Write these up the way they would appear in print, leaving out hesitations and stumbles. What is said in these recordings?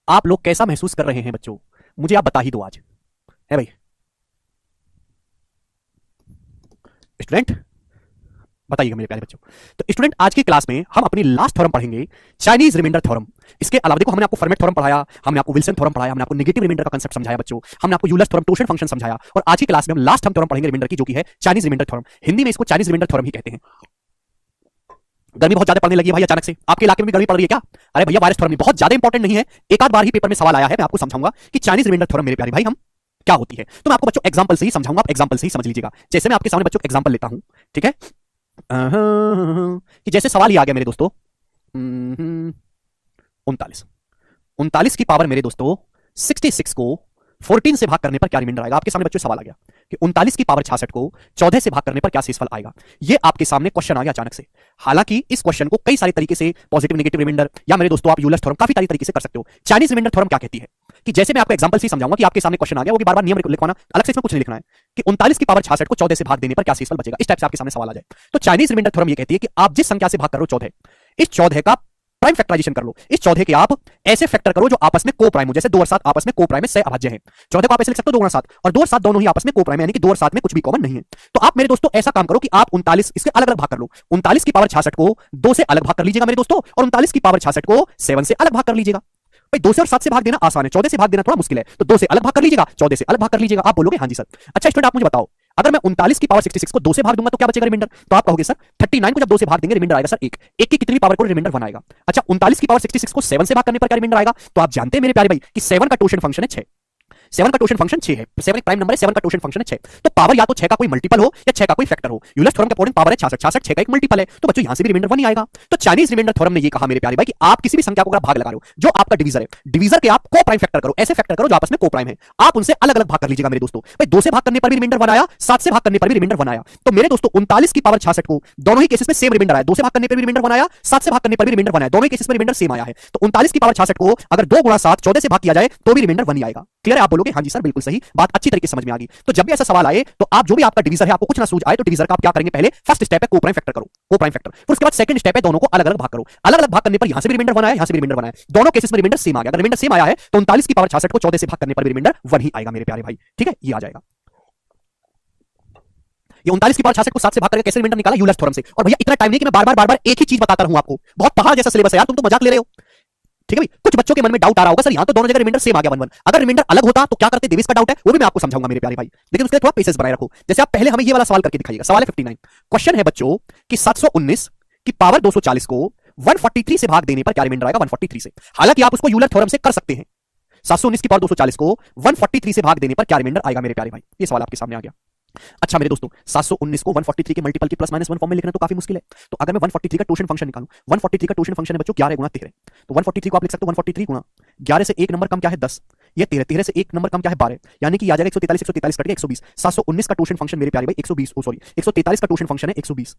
आप लोग कैसा महसूस कर रहे हैं बच्चों? मुझे आप बता ही दो आज, है भाई। स्टूडेंट बताइएगा मेरे प्यारे बच्चों। तो स्टूडेंट आज की क्लास में हम अपनी लास्ट थ्योरम पढ़ेंगे, चाइनीज रिमाइंडर थ्योरम। इसके अलावा देखो, हमने आपको फर्मेट थ्योरम पढ़ाया, हमने आपको विल्सन थ्योरम पढ़ाया, हमने आपको नेगेटिव रिमाइंडर का कांसेप्ट समझाया बच्चों, हमने आपको यूलर थ्योरम टोशन फंक्शन समझाया, और आज की क्लास में हम लास्ट हम थ्योरम पढ़ेंगे रिमाइंडर की, जो कि है चाइनीज रिमाइंडर थ्योरम। हिंदी में इसको चाइनीज रिमाइंडर थ्योरम ही कहते हैं। गर्मी बहुत ज्यादा पड़ने लगी है भाई अचानक से। आपके इलाके में भी गर्मी पड़ रही है क्या? अरे भैया बारिश थ्योरम बहुत ज्यादा इंपॉर्टेंट नहीं है, एक आध बार ही पेपर में सवाल आया है। मैं आपको समझाऊंगा कि चाइनीज रिमाइंडर थ्योरम मेरे प्यारे भाई हम क्या होती है। तो मैं आपको बच्चों एग्जांपल से ही समझाऊंगा, आप एग्जांपल से ही समझ लीजिएगा। जैसे मैं आपके सामने बच्चों एग्जांपल लेता हूं, ठीक है? कि जैसे सवाल ये आ गया मेरे दोस्तों, 39 39 की पावर मेरे दोस्तों 66 को 14 से भाग करने पर क्या रिमाइंडर आएगा? आपके सामने बच्चों सवाल आ गया कि 39 की पावर 66 को 14 से भाग करने पर क्या शेषफल आएगा। ये आपके सामने क्वेश्चन आ गया अचानक से। हालांकि इस क्वेश्चन को कई सारे तरीके से, पॉजिटिव नेगेटिव रिमाइंडर, या मेरे दोस्तों आप यूलर थ्योरम, काफी सारी तरीके से कर सकते हो। चाइनीज रिमाइंडर थ्योरम क्या कहती है कि जैसे मैं आपको एग्जांपल से समझाऊंगा कि आपके सामने क्वेश्चन आ गया, वो भी बार-बार नियम लिखवाना, अलग से इसमें कुछ नहीं लिखना है, कि 39 की पावर 66 को 14 से भाग देने पर क्या शेषफल बचेगा। इस टाइप से आपके सामने सवाल आ जाए तो चाइनीज रिमाइंडर थ्योरम ये कहती है कि आप जिस संख्या से भाग कर रहे हो 14, इस 14 का प्राइम फैक्टराइजेशन कर लो। इस 14 के आप ऐसे फैक्टर करो जो आपस में को प्राइम हो, जैसे 2 और 7 आपस में को प्राइम में सह अभाज्य हैं। 14 को आप ऐसे लिख सकते हो 2 और 7, और 2 और 7 दोनों ही आपस में को प्राइम है, यानी कि 2 और 7 में कुछ भी कॉमन नहीं है। तो आप मेरे दोस्तों ऐसा काम करो कि आप 39 इसके अलग अलग भाग कर लो। 39 की पावर 66 को 2 से अलग भाग कर लीजिएगा मेरे दोस्तों, और 39 की पावर 66 को 7 से अलग भाग कर लीजिएगा। भाई 2 से और 7 से भाग देना आसान है, 14 से भाग देना थोड़ा मुश्किल है। तो 2 से अलग भाग कर लीजिएगा, 14 से अलग भाग कर लीजिएगा। आप बोलोगे हाँ जी सर। अच्छा स्टूडेंट आप मुझे बताओ, अगर मैं 39 की पावर 66 को 2 से भाग दूंगा तो क्या बचेगा रिमाइंडर? तो आप कहोगे सर 39 को जब 2 से भाग देंगे रिमाइंडर आएगा सर 1। 1 की कितनी पावर को रिमाइंडर 1 आएगा। अच्छा 39 की पावर 66 को 7 से भाग करने पर क्या रिमाइंडर आएगा? तो आप जानते हैं मेरे प्यारे भाई कि 7 का टोशन फंक्शन है 6। 7 का टोशन फंक्शन 6 है, 7 एक प्राइम नंबर है, 7 का टोशन फंक्शन है 6। तो पावर या तो 6 का कोई मल्टीपल हो या 6 का कोई फैक्टर हो। यूलर थ्योरम के अकॉर्डिंग पावर है 66, 66 6 का एक मल्टीपल है, तो बच्चों यहां से भी रिमाइंडर 1 ही आएगा। तो चाइनीज रिमाइंडर थ्योरम ने ये कहा मेरे प्यारे भाई कि आप किसी भी संख्या को अगर भाग लगा रहे हो, जो आपका डिवीजर है, डिवीजर के आप को प्राइम फैक्टर करो, ऐसे फैक्टर करो जो आपस में को प्राइम है, आप उनसे अलग अलग भाग कर लीजिएगा मेरे दोस्तों। भाई 2 से भाग करने पर भी रिमाइंडर 1 आया, 7 से भाग करने पर भी रिमाइंडर 1 आया। तो मेरे दोस्तों 39 की पावर 66 को दोनों ही केसेस में सेम रिमाइंडर आया, 2 से भाग करने पर भी रिमाइंडर 1 आया, 7 से भाग करने पर भी रिमाइंडर 1 आया, दोनों ही केसेस में रिमाइंडर सेम आया है। तो 39 की पावर 66 को अगर 2 गुणा 7 14 से भाग किया जाए तो भी रिमाइंडर 1 ही आएगा। क्लियर है? आप बोलोगे हाँ जी सर बिल्कुल सही बात, अच्छी तरीके से समझ में आ गई। तो जब भी ऐसा सवाल आए तो आप जो भी आपका डिवीजर है, आपको कुछ ना सूझ आए तो डिवीजर का आप क्या करेंगे, पहले फर्स्ट स्टेप है को प्राइम फैक्टर करो, को प्राइम फैक्टर। फिर उसके बाद सेकंड स्टेप है दोनों को अलग अलग भाग करो। अलग अलग भाग करने पर यहां से भी रिमाइंडर 1 आया, यहां से भी रिमाइंडर 1 आया, दोनों केसेस में रिमाइंडर सेम आ गया। अगर रिमाइंडर सेम आया है तो 39 की पावर 66 को 14 से भाग करने पर भी रिमाइंडर 1 ही आएगा मेरे प्यारे भाई। ठीक है, ये आ जाएगा। ये 39 की पावर 66 को 7 से भाग करके कैसे रिमाइंडर निकाला? यूलर थ्योरम से। और भैया इतना टाइम नहीं कि मैं बार-बार एक ही चीज बताता रहूं आपको, बहुत पहाड़ जैसा सिलेबस है यार, तुम तो मजाक ले रहे हो। ठीक है भाई, कुछ बच्चों के मन में डाउट आ रहा होगा सर यहां तो दोनों जगह रिमाइंडर सेम आ गया 1 1। अगर रिमाइंडर अलग होता तो क्या करते? देविस का डाउट है, वो भी मैं आपको समझाऊंगा मेरे प्यारे भाई, लेकिन उसके लिए थोड़ा पेशेंस बनाए रखो। जैसे आप पहले हमें ये वाला सवाल करके दिखाइएगा। सवाल है 59, क्वेश्चन है बच्चों कि 719 की पावर 240 को 143 से भाग देने पर क्या रिमाइंडर आएगा? 143 से। हालांकि आप उसको यूलर थ्योरम से कर सकते हैं। 719 की पावर 240 को 143 से भाग देने पर क्या रिमाइंडर आएगा मेरे प्यारे भाई? ये सवाल आपके सामने आ गया। अच्छा मेरे दोस्तों 719 को 143 के मल्टीपल के प्लस माइनस 1 फॉर्म में लिखना तो काफी मुश्किल है। तो अगर मैं 143 का टोशन फंक्शन निकालूं, 143 का टोशन फंक्शन है बच्चों 11 गुणा 13। तो 143 को आप लिख सकते हो 143 गुणा 11 से 1 नंबर कम क्या है 10, ये 13, 13 से 1 नंबर कम क्या है 12, यानी कि आ जाएगा 143, 143 कट के 120। 719 का टोशन फंक्शन मेरे प्यारे भाई 120, सॉरी 143 का टोशन फंक्शन है 120।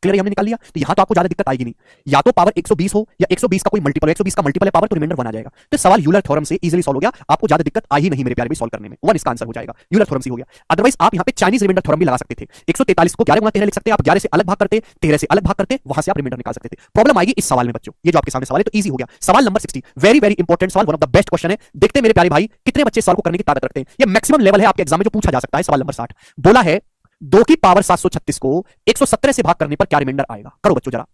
क्लियर, हमने निकाल लिया। तो यहां तो आपको ज्यादा दिक्कत आएगी नहीं, या तो पावर 120 हो या 120 का कोई मल्टीपल, 120 का मल्टीपल है पावर तो रिमाइंडर 1 आ जाएगा। तो सवाल यूलर थ्योरम से इजीली सॉल्व हो गया, आपको ज्यादा दिक्कत आई ही नहीं मेरे प्यारे भाई सॉल्व करने में, 1 इसका आंसर हो जाएगा, यूलर थ्योरम से हो गया। अदरवाइज आप यहां पे चाइनीज रिमाइंडर थ्योरम भी लगा सकते थे। 143 को 11 गुणा 13 लिख सकते हैं आप, 11 से अलग भाग करते, 13 से अलग भाग करते, वहां से आप रिमाइंडर निकाल सकते थे। प्रॉब्लम आएगी इस सवाल में बच्चों, ये जो आपके सामने सवाल है तो इजी हो गया। सवाल नंबर 60, वेरी वेरी इंपॉर्टेंट सवाल, one of the best question है। देखते मेरे प्यारे भाई कितने बच्चे सवाल को करने की ताकत रखते हैं। ये मैक्सिमम लेवल है आपके एग्जाम में जो पूछा जा सकता है। सवाल नंबर 60 बोला है 2 की पावर 736 को 117 से भाग करने पर क्या रिमाइंडर आएगा? करो बच्चों जरा।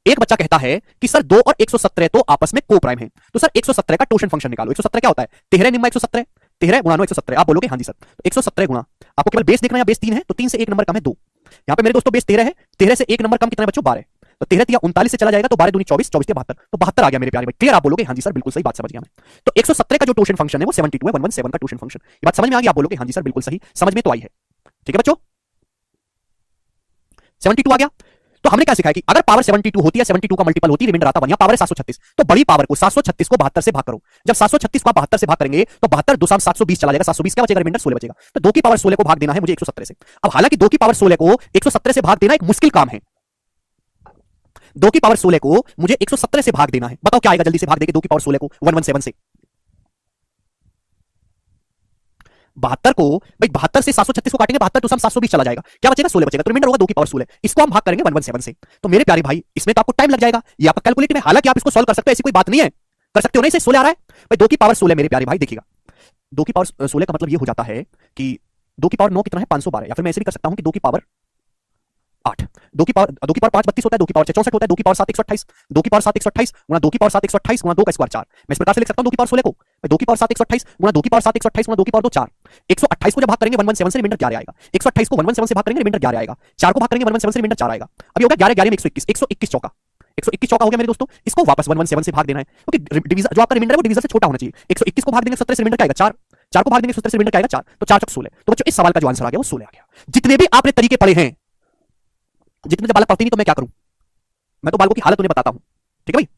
एक बच्चा कहता है कि सर 2 और 117 तो आपस में को प्राइम है, तो सर 117 का टोशन फंक्शन निकालो। 117 क्या होता है? 13 निम्मा 117, 13 गुणा 9 117। आप बोलोगे हाँ जी सर। तो 117 गुणा, आपको केवल बेस देखना है, बेस 3 है तो 3 से 1 नंबर कम है 2। यहां पे मेरे दोस्तों बेस 13 है, 13 से 1 नंबर कम कितना है बच्चों? 12। तो 13 या 39 से चला जाएगा तो 12 दूनी 24, 24 के 72, तो 72 आ गया मेरे प्यारे भाई। क्लियर? आप बोलोगे हाँ जी सर बिल्कुल सही, बात समझ गया मैं। तो 117 का जो टोशन फंक्शन है वो 72 है, 117 का टोशन फंक्शन। ये बात समझ में आ गई? आप बोलोगे हाँ जी सर बिल्कुल सही, समझ में तो आई है। ठीक है बच्चों, 72 आ गया। तो हमने क्या सिखाया कि अगर पावर 72 होती है, 72 का मल्टीपल होती है, रिमाइंडर आता 1, पावर है 736, तो बड़ी पावर को 736 को 72 से भाग करो। जब 736 को आप 72 से भाग करेंगे तो 72 2 720 चला जाएगा, 720 क्या बचेगा? रिमाइंडर 16 बचेगा। तो 2 की पावर 16 को भाग देना है मुझे 117 से। अब हालांकि 2 की पावर 16 को 117 से भाग देना एक मुश्किल काम है। 2 की पावर 16 को मुझे 117 से भाग देना है, बताओ क्या आएगा? जल्दी से भाग देंगे 2 की पावर 16 को 117 से। 72 को भाई 72 से 736 को काटेंगे, 72 तो 720 चला जाएगा, क्या बचेगा? 16 बचेगा। तो रिमाइंडर होगा 2 की पावर 16, इसको हम भाग करेंगे 117 से। तो मेरे प्यारे भाई इसमें तो आपको टाइम लग जाएगा, ये आपका कैलकुलेटर में। हालांकि आप इसको सॉल्व कर सकते हो, ऐसी कोई बात नहीं है। कर सकते हो ना, इसे 16 आ रहा है भाई, 2 की पावर 16 मेरे प्यारे भाई। देखिएगा 2 की पावर 16 का मतलब ये हो जाता है कि 2 की पावर 9 कितना है 512, या फिर मैं ऐसे भी कर सकता हूं कि 2 की पावर 8, 2 की पावर 5 32 होता है, 2 की पावर 6 64 होता है, 2 की पावर 7 128, 2 की पावर 7 128 गुणा 2 की पावर 7 128 गुणा 2 का स्क्वायर 4। मैं इस प्रकार से लिख सकता हूं 2 की पावर 16 को 2 की पावर 7 128 गुणा 2 की पावर 7 128 गुणा 2 की पावर 2 4। 128 को जब भाग करेंगे 117 से रिमाइंडर 11 आएगा, 128 को 117 से भाग करेंगे रिमाइंडर 11 आएगा, 4 को भाग करेंगे 117 से रिमाइंडर 4 आएगा। अभी हो गया 11 11 में 121, 121 चौका, 121 चौका हो गया मेरे दोस्तों। इसको वापस 117 से भाग देना है क्योंकि डिवीजन जो आपका रिमाइंडर है वो डिवीजन से छोटा होना चाहिए। 121 को भाग देंगे 17 से रिमाइंडर क्या आएगा 4, 4 को भाग देंगे 17 से रिमाइंडर क्या आएगा 4, तो 4 चौक 16। तो बच्चों इस सवाल का जो आंसर आ गया वो 16 आ गया। जितने भी आपने तरीके पढ़े हैं, जितने जब बालक पढ़ते नहीं तो मैं क्या करूं, मैं तो बालकों की हालत उन्हें बताता हूं, ठीक है भाई।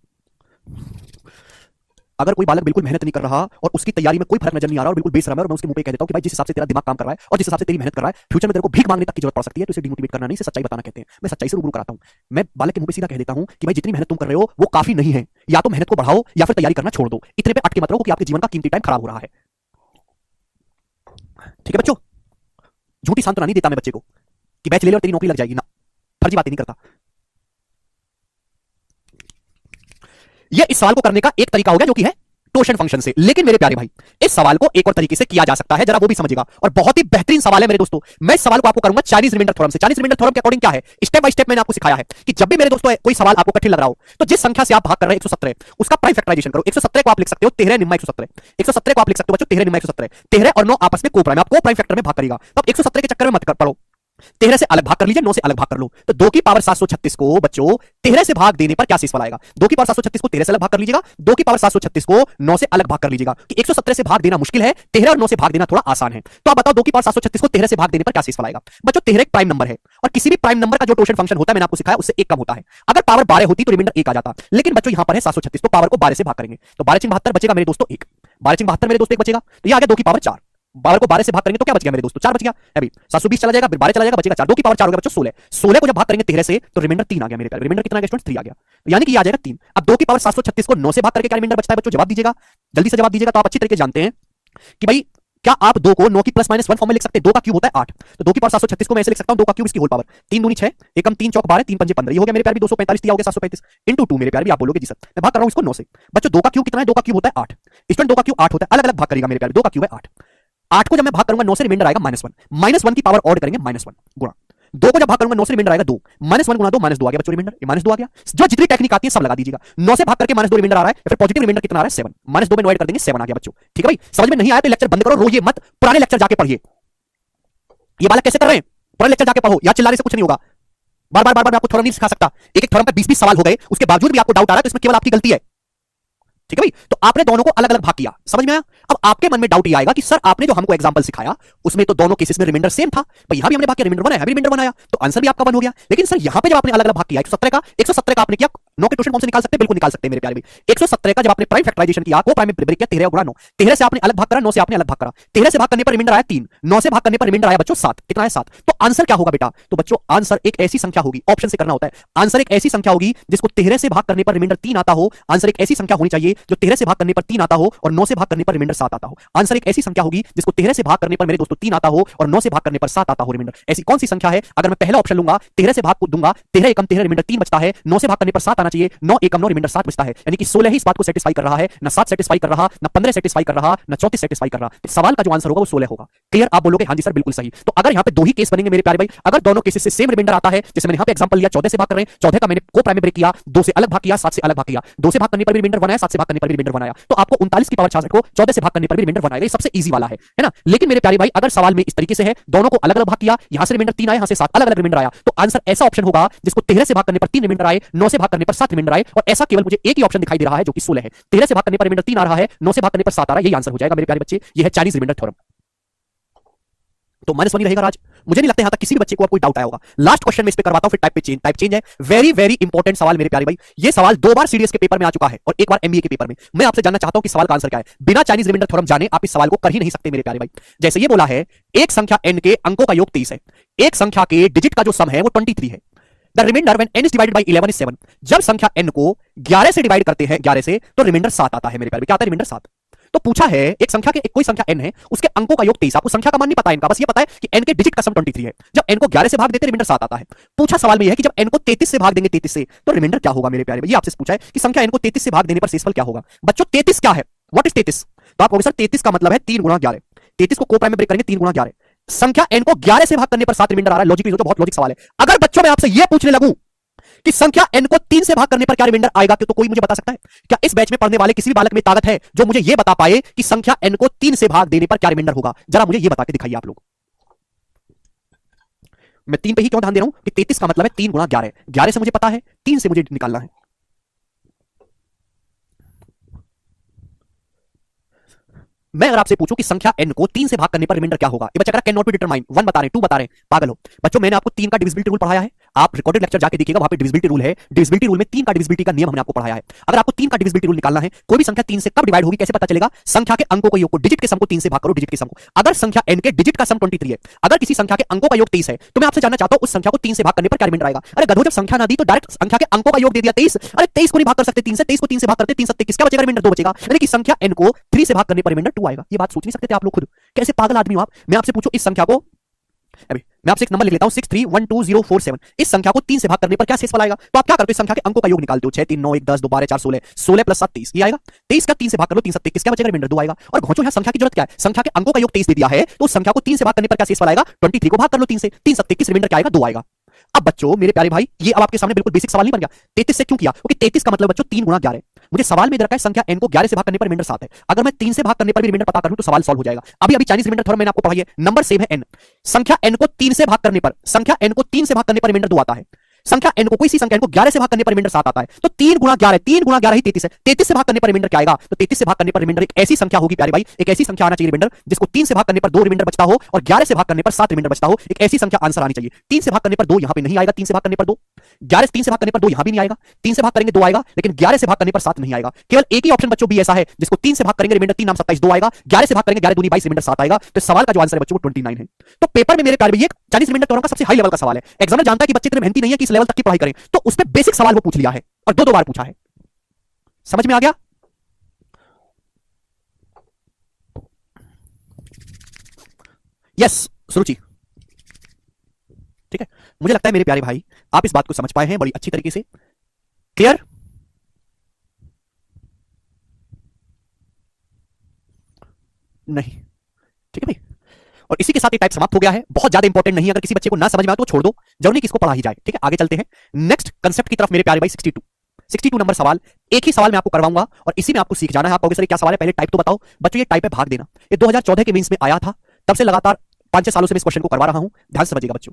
अगर कोई बालक बिल्कुल मेहनत नहीं कर रहा और उसकी तैयारी में कोई फर्क नजर नहीं आ रहा और बिल्कुल बेशरम है, और मैं उसके मुंह पे कह देता हूं कि भाई जिस हिसाब से तेरा दिमाग काम कर रहा है और जिस हिसाब से तेरी मेहनत कर रहा है फ्यूचर में तेरे को भीख मांगने तक की जरूरत पड़ सकती है, तो इसे डिमोटिवेट करना नहीं, इसे सच्चाई बताना कहते हैं। मैं सच्चाई से रूबरू कराता हूं। मैं बालक के मुंह पे सीधा कह देता हूं कि भाई जितनी मेहनत तुम कर रहे हो वो काफी नहीं है, या तो मेहनत को बढ़ाओ या फिर तैयारी करना छोड़ दो। इतने पे अटके मत रहो कि आपके जीवन का कीमती टाइम खराब हो रहा है। ठीक है बच्चों, झूठी सांत्वना नहीं देता मैं बच्चे को कि बैच ले ले और तेरी नौकरी लग जाएगी ना, फर्जी बातें नहीं करता। यह इस सवाल को करने का एक तरीका हो गया जो कि है टोशन फंक्शन से। लेकिन मेरे प्यारे भाई इस सवाल को एक और तरीके से किया जा सकता है, जरा वो भी समझिएगा, और बहुत ही बेहतरीन सवाल है मेरे दोस्तों। मैं इस सवाल को आपको करूंगा चाइनीज रिमाइंडर थ्योरम से। चाइनीज रिमाइंडर थ्योरम के अकॉर्डिंग क्या है, स्टेप बाय स्टेप मैंने आपको सिखाया है कि जब भी मेरे दोस्तों कोई सवाल आपको कठिन लग रहा हो तो जिस संख्या से आप भाग कर रहे हैं 117, उसका प्राइम फैक्टराइजेशन करो। 117 को आप लिख सकते हो 13 निम्मा 117, 117 को आप लिख सकते हो बच्चों 13 निम्मा 117, 13 और 9 आपस में को प्राइम, आप को प्राइम फैक्टर में भाग करेगा। तो 117 के चक्कर में मत कर पड़ो, 13 से अलग भाग कर लीजिए, 9 से अलग भाग कर लो। तो 2 की पावर 736 को बच्चों 13 से भाग देने पर क्या शेषफल आएगा, 2 की पावर 736 को 13 से अलग भाग कर लीजिएगा, 2 की पावर 736 को 9 से अलग भाग कर लीजिएगा। कि 117 से भाग देना मुश्किल है, 13 और 9 से भाग देना थोड़ा आसान है। तो आप बताओ 2 की पावर 736 को 13 से भाग देने पर क्या शेषफल आएगा। बच्चों 13 एक प्राइम नंबर है और किसी भी प्राइम नंबर का जो टोशन फंक्शन होता है मैंने आपको सिखाया उससे एक कम होता है। अगर पावर 12 होती तो रिमाइंडर 1 आ जाता, लेकिन बच्चों यहां पर है 736, तो पावर को 12 से भाग करेंगे तो 12 72 बचेगा मेरे दोस्तों 1, 12 72 मेरे दोस्तों 1 बचेगा। तो ये आ गया 2 की पावर 4, 12 को 12 से भाग करेंगे तो क्या बच गया मेरे दोस्तों 4 बच गया। अभी 720 चला जाएगा, फिर 12 चला जाएगा, बचेगा 4, 2 की पावर 4 हो गया बच्चों 16। 16 को जब भाग करेंगे 13 से तो रिमाइंडर 3 आ गया मेरे प्यारे। रिमाइंडर कितना आ गया स्टूडेंट्स 3 आ गया, यानी कि ये आ जाएगा 3। अब 2 की पावर 736 को 9 से भाग करके क्या रिमाइंडर बचता है बच्चों, जवाब दीजिएगा, जल्दी से जवाब दीजिएगा। तो आप अच्छी तरीके जानते हैं कि भाई क्या आप 2 को 9 की प्लस माइनस 1 फॉर्म में लिख सकते हैं। 2 का क्यूब होता है 8, तो 2 की पावर 736 को मैं ऐसे लिख सकता हूं 2 का क्यूब इसकी होल पावर 3 दूनी 6, एकम 3 चौक 12, 3 पंजे 15, ये हो गया मेरे प्यारे भी 245 दिया हो गया 735 इनटू 2 मेरे प्यारे भी आप बोलोगे जी सर मैं भाग कर रहा हूं इसको 9 से। बच्चों 2 का क्यूब कितना है, 2 का क्यूब होता है 8, स्टूडेंट 2 का क्यूब 8 होता है, अलग अलग भाग करेगा मेरे प्यारे। 2 का क्यूब है 8, 8 को जब मैं भाग करूंगा 9 से रिमाइंडर आएगा -1, -1 की पावर ऑड करेंगे -1 गुणा 2 को जब भाग करूंगा 9 से रिमाइंडर आएगा 2, -1 गुणा 2 -2 आ गया बच्चों रिमाइंडर, ये -2 आ गया। जो जितनी टेक्निक आती है सब लगा दीजिएगा। 9 से भाग करके -2 रिमाइंडर आ रहा है, फिर पॉजिटिव रिमाइंडर कितना आ रहा है 7, -2 में डिवाइड कर देंगे 7 आ गया बच्चों। ठीक है भाई, समझ में नहीं आया तो लेक्चर बंद करो, रोइए मत, पुराने लेक्चर जाके पढ़िए। ये बालक कैसे कर रहे हैं, पुराने लेक्चर जाके पढ़ो, या चिल्लाने से कुछ नहीं होगा। बार बार मैं आपको थ्योरम नहीं सिखा सकता, एक एक थ्योरम पे 20-20 सवाल हो गए, उसके बावजूद भी आपको डाउट आ रहा है तो इसमें केवल आपकी गलती है। ठीक है भाई, तो आपने दोनों को अलग अलग भाग किया, समझ में आया। अब आपके मन में डाउट ये आएगा कि सर आपने जो हमको एग्जांपल सिखाया उसमें तो दोनों केसेस में रिमाइंडर सेम था, भाई यहां भी हमने भाग किया रिमाइंडर 1 है, रिमाइंडर 1 आया तो आंसर भी आपका 1 हो गया। लेकिन सर यहां पे जब आपने अलग अलग भाग किया 117 का आपने किया 9 के टोटल फॉर्म से निकाल सकते, बिल्कुल निकाल सकते मेरे प्यारे भाई। 117 का जब आपने प्राइम फैक्टराइजेशन किया, को प्राइम में ब्रेक किया 13 गुणा 9, 13 से आपने अलग भाग करा, 9 से आपने अलग भाग करा, 13 से भाग करने पर रिमाइंडर आया 3, 9 से भाग करने पर रिमाइंडर आया बच्चों 7, कितना है 7। तो आंसर क्या होगा बेटा, तो बच्चों आंसर एक ऐसी संख्या होगी, ऑप्शन से करना होता है, आंसर एक ऐसी संख्या होगी जिसको 13 से भाग करने पर रिमाइंडर 3 आता हो। आंसर एक ऐसी संख्या होनी चाहिए जो 13 से भाग करने पर 3 आता हो और 9 से भाग करने पर रिमाइंडर 7 आता हो। आंसर एक ऐसी संख्या होगी जिसको 13 से भाग करने पर मेरे दोस्तों 3 आता हो और 9 से भाग करने पर 7 आता हो रिमाइंडर। ऐसी कौन सी संख्या है, अगर मैं पहला ऑप्शन लूंगा 13 से भाग को दूंगा, 13 एकम 13 रिमाइंडर 3 बचता है, 9 से भाग करने पर 7 आना चाहिए, 9 एकम 9 रिमाइंडर 7 बचता है, यानी कि 16 ही इस बात को सेटिस्फाई कर रहा है, ना 7 सेटिस्फाई कर रहा, ना 15 सेटिस्फाई कर रहा, ना 34 सेटिस्फाई कर रहा। तो सवाल का जो आंसर होगा वो 16 होगा। क्लियर, आप बोलोगे हां जी सर बिल्कुल सही। तो अगर यहां पे दो ही केस बनेंगे मेरे प्यारे भाई, अगर दोनों केसेस से सेम रिमाइंडर आता है, जैसे मैंने यहां पे एग्जांपल लिया 14 से भाग कर रहे हैं, 14 का मैंने को प्राइम में ब्रेक किया, 2 से अलग भाग किया, 7 से अलग भाग किया, 2 से भाग करने पर भी रिमाइंडर 1 आया, 7 से भाग करने पर भी रिमाइंडर 1 आया, तो आपको 39 की पावर 66 को 14 से भाग करने पर भी रिमाइंडर 1 आएगा। ये सबसे इजी वाला है ना। लेकिन मेरे प्यारे भाई अगर सवाल में इस तरीके से है, दोनों को अलग अलग भाग किया, यहां से रिमाइंडर 3 आया, यहां से 7 अलग अलग रिमाइंडर आया, तो आंसर ऐसा ऑप्शन होगा जिसको 13 से भाग करने पर 3 रिमाइंडर आए, 9 से भाग करने पर 7 रिमाइंडर आए, और ऐसा केवल मुझे एक ही ऑप्शन दिखाई दे रहा है जो कि 16 है। 13 से भाग करने पर रिमाइंडर 3 आ रहा है, 9 से भाग करने पर 7 आ रहा है, यही आंसर हो जाएगा मेरे प्यारे बच्चे। ये है चाइनीज रिमाइंडर थ्योरम। तो -1 ही रहेगा राज, मुझे नहीं लगता यहां तक किसी भी बच्चे को कोई डाउट आया होगा। लास्ट क्वेश्चन में इस पे करवाता हूं, फिर टाइप चेंज है, वेरी वेरी इंपॉर्टेंट सवाल मेरे प्यारे भाई। ये सवाल 2 बार सीडीएस के पेपर में आ चुका है और एक बार एमबीए के पेपर में। मैं आपसे जानना चाहता हूं कि सवाल का आंसर क्या है। बिना चाइनीज रिमाइंडर थ्योरम जाने आप इस सवाल को कर ही नहीं सकते मेरे प्यारे भाई। जैसे ये बोला है एक संख्या n के अंकों का योग 30 है, एक संख्या के डिजिट का जो सम है वो 23 है, the remainder when n is divided by 11 is 7। जब संख्या n को 11 से डिवाइड करते हैं 11 से, तो रिमाइंडर 7 आता है मेरे प्यारे। क्या आता है रिमाइंडर 7। तो पूछा है एक संख्या के एक कोई संख्या n है, उसके अंकों का योग 23। आपको संख्या का मान नहीं पता है इनका, बस ये पता है कि n के डिजिट का सम 23 है। जब n को 11 से भाग देते रिमाइंडर 7 आता है। पूछा सवाल में यह है कि जब n को 33 से भाग देंगे 33 से तो रिमाइंडर क्या होगा मेरे प्यारे भाई। ये आपसे पूछा है कि संख्या n को 33 से भाग देने पर शेषफल क्या होगा। बच्चों 33 क्या है, व्हाट इज 33? तो आप कहोगे सर 33 का मतलब है 3 गुणा 11। 33 को प्राइम में ब्रेक करेंगे 3 गुणा 11। संख्या n को 11 से भाग करने पर 7 रिमाइंडर आ रहा है। लॉजिकली सोचो, बहुत लॉजिक सवाल है। अगर बच्चों मैं आपसे यह पूछने लगूं कि संख्या n को 3 से भाग करने पर क्या रिमाइंडर आएगा, तो कोई मुझे बता सकता है क्या? इस बैच में पढ़ने वाले किसी भी बालक में ताकत है जो मुझे यह बता पाए कि संख्या n को 3 से भाग देने पर क्या रिमाइंडर होगा? जरा मुझे यह बता के दिखाइए आप लोग। मैं 3 पे ही क्यों ध्यान दे रहा हूं कि 33 का मतलब है 3 गुणा 11। 11 से मुझे पता है, 3 से मुझे निकालना है। मैं अगर आपसे पूछूं कि संख्या n को 3 से भाग करने पर रिमाइंडर क्या होगा, ये बच्चा कह रहा कैन नॉट बी डिटरमाइन। 1 बता रहे, 2 बता रहे, पागल हो बच्चों। मैंने आपको 3 का डिविजिबिलिटी रूल पढ़ाया है, आप रिकॉर्डेड लेक्चर जाके देखिएगा, वहां पे डिविजिबिलिटी रूल है। डिविजिबिलिटी रूल में 3 का डिविजिबिलिटी का नियम हमने आपको पढ़ाया है। अगर आपको 3 का डिविजिबिलिटी रूल निकालना है, कोई भी संख्या 3 से कब डिवाइड होगी कैसे पता चलेगा? संख्या के अंकों का योग को, डिजिट के सम को 3 से भाग करो, डिजिट के सम को। अगर संख्या n के डिजिट का सम 23 है, अगर किसी संख्या के अंकों का योग 23 है, तो मैं आपसे जानना चाहता हूं उस संख्या को 3 से भाग करने पर क्या रिमाइंडर आएगा। अरे गधो, जब संख्या ना दी तो डायरेक्ट संख्या के अंकों का योग दे दिया 23। अरे 23 को नहीं भाग कर सकते 3 से, 23 को 3 से भाग करते 3 7 किसका बचेगा? रिमाइंडर 2 बचेगा। यानी कि संख्या n को 3 से भाग करने पर रिमाइंडर 2 आएगा। ये बात सोच नहीं सकते थे आप लोग खुद? कैसे पागल आदमी हो आप। मैं आपसे पूछूं इस संख्या को, अभी मैं आपसे एक नंबर लिख लेता हूं 6312047। इस संख्या को 3 से भाग करने पर क्या शेषफल आएगा? तो आप क्या करते हो, इस संख्या के अंकों का योग निकालते हो। 6 3 9 1 10 2 12 4 16, 16 प्लस 7 30, ये आएगा। 23 का 3 से भाग कर लो, 3 7 किसका बचेगा? रिमाइंडर 2 आएगा। और घोंचो, यहां संख्या की जरूरत क्या है? संख्या के अंकों का योग 23 दे दिया है, तो उस संख्या को 3 से भाग करने पर क्या शेषफल आएगा? 23 को भाग कर लो 3 से, 3 7 किस रिमाइंडर क्या आएगा? 2 आएगा। अब बच्चों मेरे प्यारे भाई, ये अब आपके सामने बिल्कुल बेसिक सवाल नहीं बन गया? 33 से क्यों किया? क्योंकि 33 का मतलब बच्चों 3 गुणा 11। मुझे सवाल में दे रखा है संख्या n को 11 से भाग करने पर रिमाइंडर 7 है। अगर मैं 3 से भाग करने पर भी रिमाइंडर पता करूं तो सवाल सॉल्व हो जाएगा। अभी अभी चाइनीज रिमाइंडर थोड़ा मैंने आपको पढ़ाई है, नंबर सेम है n। संख्या n को 3 से भाग करने पर, संख्या n को 3 से भाग करने पर रिमाइंडर 2 आता है। संख्या n को, कोई सी संख्या n को 11 से भाग करने पर रिमाइंडर 7 आता है। तो 3 गुणा 11, 3 गुणा 11 ही 33 है। 33 से भाग करने पर रिमाइंडर क्या आएगा? तो 33 से भाग करने पर रिमाइंडर एक ऐसी संख्या होगी प्यारे भाई, एक ऐसी संख्या आना चाहिए रिमाइंडर जिसको 3 से भाग करने पर 2 रिमाइंडर बचता हो और 11 से भाग करने पर 7 रिमाइंडर बचता हो। एक ऐसी संख्या आंसर आनी चाहिए। 3 से भाग करने पर 2 यहां पे नहीं आएगा, 3 से भाग करने पर 2, 11 से 3 से भाग करने पर 2 यहां भी नहीं आएगा, 3 से भाग करेंगे 2 आएगा, लेकिन 11 से भाग करने पर 7 नहीं आएगा। केवल एक ही ऑप्शन बच्चों भी ऐसा है जिसको 3 से भाग करेंगे रिमाइंडर 3 नाम 27 2 आएगा, 11 से भाग करेंगे 11 दूनी 22 रिमाइंडर 7 आएगा। तो सवाल का जो आंसर है बच्चों वो 29 है। तो पेपर में मेरे प्यारे ये 40 रिमाइंडर थ्योरम का सबसे हाई लेवल का सवाल है। एग्जामिनर जानता है कि बच्चे इतने मेहनती नहीं है कि इस लेवल तक की पढ़ाई करें, तो उस पे बेसिक सवाल वो पूछ लिया है और 2 बार पूछा है। समझ में आ गया? यस सुरुचि, ठीक है। मुझे लगता है मेरे प्यारे भाई आप इस बात को समझ पाए हैं बड़ी अच्छी तरीके से। क्लियर? नहीं, ठीक है भाई। और इसी के साथ ये टाइप समाप्त हो गया है। बहुत ज्यादा इंपॉर्टेंट नहीं, अगर किसी बच्चे को ना समझ में आए तो छोड़ दो, जरूरी किसको पढ़ा ही जाए। ठीक है, आगे चलते हैं नेक्स्ट कंसेप्ट की तरफ मेरे प्यारे भाई। 62 नंबर सवाल, एक ही सवाल मैं आपको करवाऊंगा और इसी में आपको सीख जाना है। आप कहोगे सर क्या सवाल है, पहले टाइप तो बताओ। बच्चों ये टाइप है भाग देना, ये 2014 के मेंस में आया था, तब से लगातार 5-6 सालों से मैं इस क्वेश्चन को करवा रहा हूं। ध्यान से समझिएगा बच्चों,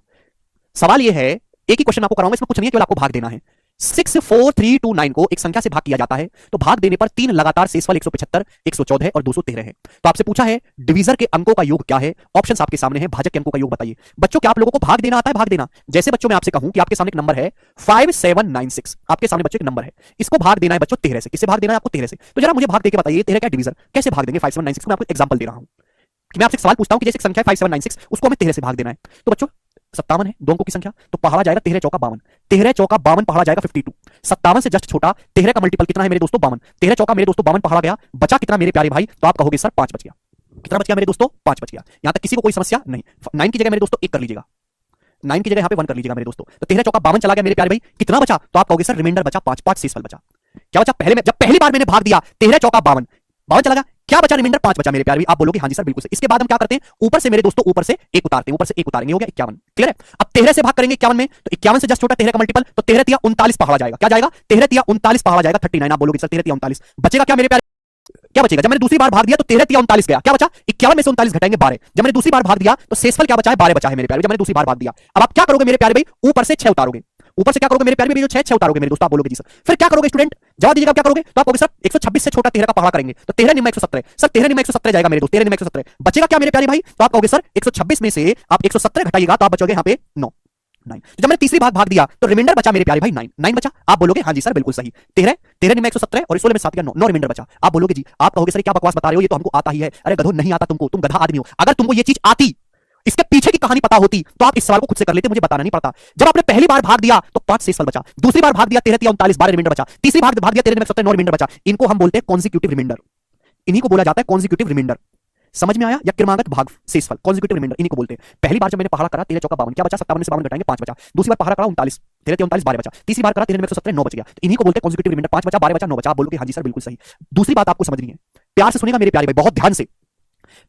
सवाल ये है, एक ही क्वेश्चन आपको कराऊंगा, इसमें कुछ नहीं है, केवल आपको भाग देना है। 64329 को एक संख्या से भाग किया जाता है तो भाग देने पर 3 लगातार शेषफल 175, 114 और 213 है। तो आपसे पूछा है डिवीजर के अंकों का योग क्या है। ऑप्शंस आपके सामने है, भाजक के अंकों का योग बताइए। बच्चों क्या आप लोगों को भाग देना आता है? भाग देना जैसे बच्चों मैं आपसे कहूं कि आपके सामने एक नंबर है 5796, आपके सामने बच्चों एक नंबर है, इसको भाग देना है बच्चों 13 से। किससे भाग देना है आपको? 13 से। तो जरा मुझे भाग देके बताइए 13 क्या डिवीजर कैसे भाग देंगे 5796 को। मैं आपको एग्जांपल दे रहा हूं कि मैं आपसे सवाल पूछता हूं कि जैसे एक संख्या 5796 उसको हमें 13 से भाग देना है। तो बच्चों 57 है, 2 अंकों की संख्या, तो पहाड़ा जाएगा 13 चौका 52, 13 चौका 52 पहाड़ा जाएगा 52। 57 से जस्ट छोटा 13 का मल्टीपल कितना है मेरे दोस्तों? 52। 13 चौका मेरे दोस्तों 52 पहाड़ा गया, बचा कितना मेरे प्यारे भाई? तो आप कहोगे सर 5 बच गया। कितना बच गया मेरे दोस्तों? 5 बच गया। यहां तक किसी को कोई समस्या नहीं। 9 की जगह मेरे दोस्तों 1 कर लीजिएगा, 9 की जगह यहां पे 1 कर लीजिएगा मेरे दोस्तों। तो 13 चौका 52 चला गया मेरे प्यारे भाई, कितना बचा? तो आप कहोगे सर रिमाइंडर बचा 5, 5 शेषफल बचा। क्या बचा? पहले में जब पहली बार मैंने भाग दिया 13 चौका 52, 52 चला गया, क्या बचा? रिमाइंडर 5 बचा मेरे प्यारे भाई। आप बोलोगे हां जी सर बिल्कुल सही। इसके बाद हम क्या करते हैं, ऊपर से मेरे दोस्तों ऊपर से 1 उतारते हैं, ऊपर से 1 उतारेंगे, हो गया 51। क्लियर है? अब 13 से भाग करेंगे 51 में, तो 51 से जस्ट छोटा 13 का मल्टीपल, तो 13 तिया 39 पहाड़ा जाएगा। क्या जाएगा? 13 तिया 39 पहाड़ा जाएगा 39। आप बोलोगे सर 13 तिया 39 बचेगा क्या मेरे प्यारे? क्या बचेगा? जब मैंने दूसरी बार भाग दिया तो 13 तिया 39 गया, क्या बचा? 51 में से 39 घटाएंगे 12। जब मैंने दूसरी बार भाग दिया तो शेषफल क्या बचा है? 12 बचा है मेरे प्यारे। जब मैंने दूसरी बार भाग दिया, अब आप क्या करोगे मेरे प्यारे भाई? ऊपर से 6 उतारोगे, ऊपर से क्या करोगे मेरे प्यारे भाई? जो 6 उतारोगे मेरे दोस्तों। आप बोलोगे जी सर, फिर क्या करोगे स्टूडेंट? जवाब दीजिएगा क्या करोगे? तो आप कहोगे सर 126 से छोटा 13 का पहाड़ा करेंगे, तो 13 निम्न 117 सर, 13 निम्न 117 जाएगा मेरे दोस्त, 13 निम्न 117 बचेगा क्या मेरे प्यारे भाई? तो आप कहोगे सर 126 में से आप 117 घटाइएगा तो आप बचोगे यहां पे 9। तो जब मैंने तीसरी बार भाग दिया तो रिमाइंडर बचा मेरे प्यारे भाई 9 बचा। आप बोलोगे हां जी सर बिल्कुल सही, 13 निम्न 117 और 16 में 7 का 9 रिमाइंडर बचा। आप बोलोगे जी, आप कहोगे सर क्या बकवास बता रहे हो, ये तो हमको आता ही है। अरे गधो नहीं आता तुमको, तुम गधा आदमी हो। अगर तुमको ये चीज आती, इसके पीछे की कहानी पता होती तो आप इस सवाल को खुद से कर लेते, मुझे बताना नहीं पड़ता। जब आपने पहली बार भाग दिया तो 5 शेषफल बचा, दूसरी बार भाग दिया 13 तिया 39 12 रिमाइंडर बचा, तीसरी बार भाग दिया 13 में 117 9 रिमाइंडर बचा। इनको हम बोलते हैं कॉन्सिक्यूटिव रिमाइंडर। इन्हीं को बोला जाता है कॉन्जिक्यूटिव रिमाइंडर। समझ में आया? या क्रमागत भाग शेषफल, कॉन्जिक्यूटिव रिमाइंडर इन्हीं को बोलते हैं। पहली बार जब मैंने पहाड़ा करा 13 चौका 52, क्या बचा? 57 में से 52 घटाएंगे 5 बचा। दूसरी बार पहाड़ा करा 39, 13 39 12 बचा। तीसरी बार करा 13 में 117 9 बच गया। तो इन्हीं को बोलते हैं कॉन्जिक्यूटिव रिमाइंडर। 5 बचा 12 बचा 9 बचा। आप बोलोगे हां जी सर बिल्कुल सही। दूसरी बात आपको समझनी है, प्यार से सुनेगा मेरे प्यारे भाई, बहुत ध्यान से।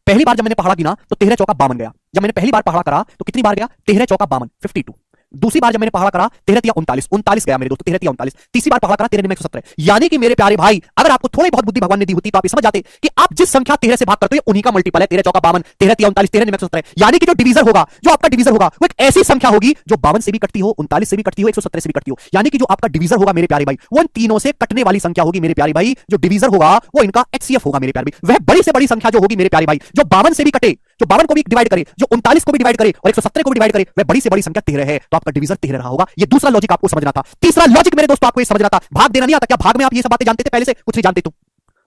पहली बार जब मैंने पहाड़ा गिना तो 13 चौका 52 गया। जब मैंने पहली बार पहाड़ा करा तो कितनी बार गया? 13 चौका 52 52। दूसरी बार जब मैंने पहाड़ा करा 13 तिया 39 39 गया मेरे दोस्तों, 13 तिया 39। तीसरी बार पहाड़ा करा 13 में 117। यानी कि मेरे प्यारे भाई, अगर आपको थोड़ी बहुत बुद्धि भगवान ने दी होती तो आप ये समझ जाते कि आप जिस संख्या 13 से भाग करते हो उन्हीं का मल्टीपल है। 13 चौका 52, 13 तिया 39, 13 में 117। यानी कि जो डिवीजर होगा, जो आपका डिवीजर होगा, वो एक ऐसी संख्या होगी जो 52 से भी कटती हो, 39 से भी कटती हो, 117 से भी कटती हो। यानी कि जो आपका डिवीजर होगा मेरे प्यारे भाई, वो इन तीनों से कटने वाली संख्या होगी मेरे प्यारे भाई। जो डिवीजर होगा वो इनका एचसीएफ होगा मेरे प्यारे भाई। वह बड़ी से बड़ी संख्या जो होगी मेरे प्यारे भाई, जो 52 से भी कटे, जो 52 को भी डिवाइड करे, जो 39 को भी डिवाइड करे और 117 को भी डिवाइड करे, वह बड़ी से बड़ी संख्या 13 है। तो आपका डिवीजर 13 रहा होगा। ये दूसरा लॉजिक आपको समझना था। तीसरा लॉजिक मेरे दोस्तों आपको ये समझना था, भाग देना नहीं आता क्या? भाग में आप ये सब बातें जानते थे पहले से? कुछ नहीं जानते तुम,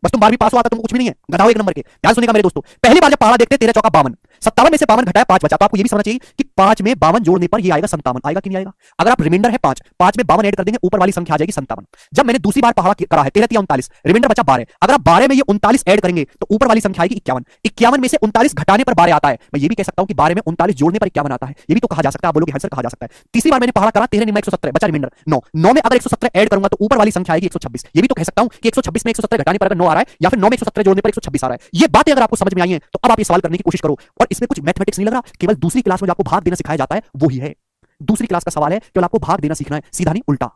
बस तुम 12वीं पास हुआ था, तुम कुछ भी नहीं है, गधा हो एक नंबर के। ध्यान सुनेगा मेरे दोस्तों, पहली बार जब पहाड़ा देखते 13 चौका 52, 57 में से 52 घटाया 5 बचा। तो आपको ये भी समझना चाहिए कि 5 में 52 जोड़ने पर ये आएगा 57। आएगा कि नहीं आएगा? अगर आप रिमाइंडर है 5, 5 में 52 ऐड कर देंगे, ऊपर वाली संख्या आ जाएगी 57। जब मैंने दूसरी बार पहाड़ा करा है 13 तिया 39, रिमाइंडर बचा 12। अगर आप 12 में ये 39 ऐड करेंगे तो ऊपर वाली संख्या आएगी 51। 51 में से 39 घटाने पर 12 आता है। मैं ये भी कह सकता हूं कि 12 में 39 जोड़ने पर 51 आता है। ये भी तो कहा जा सकता है। आप बोलोगे आंसर कहा जा सकता है। तीसरी बार मैंने पहाड़ा करा 13 में 117 बचा रिमाइंडर 9। 9 में अगर 117 ऐड करूंगा तो ऊपर वाली संख्या आएगी 126। ये भी तो कह सकता हूं कि 126 में 117 घटाने पर अगर 9 आ रहा है, या फिर 9 में 117 जोड़ने पर 126 आ रहा है। ये बातें अगर आपको समझ में आई हैं तो अब आप ये सवाल करने की कोशिश करो। और इसमें कुछ मैथमेटिक्स नहीं लग रहा, केवल दूसरी क्लास में जो आपको भाग देना सिखाया जाता है वो ही है। दूसरी क्लास का सवाल है, केवल आपको भाग देना सीखना है, सीधा नहीं उल्टा।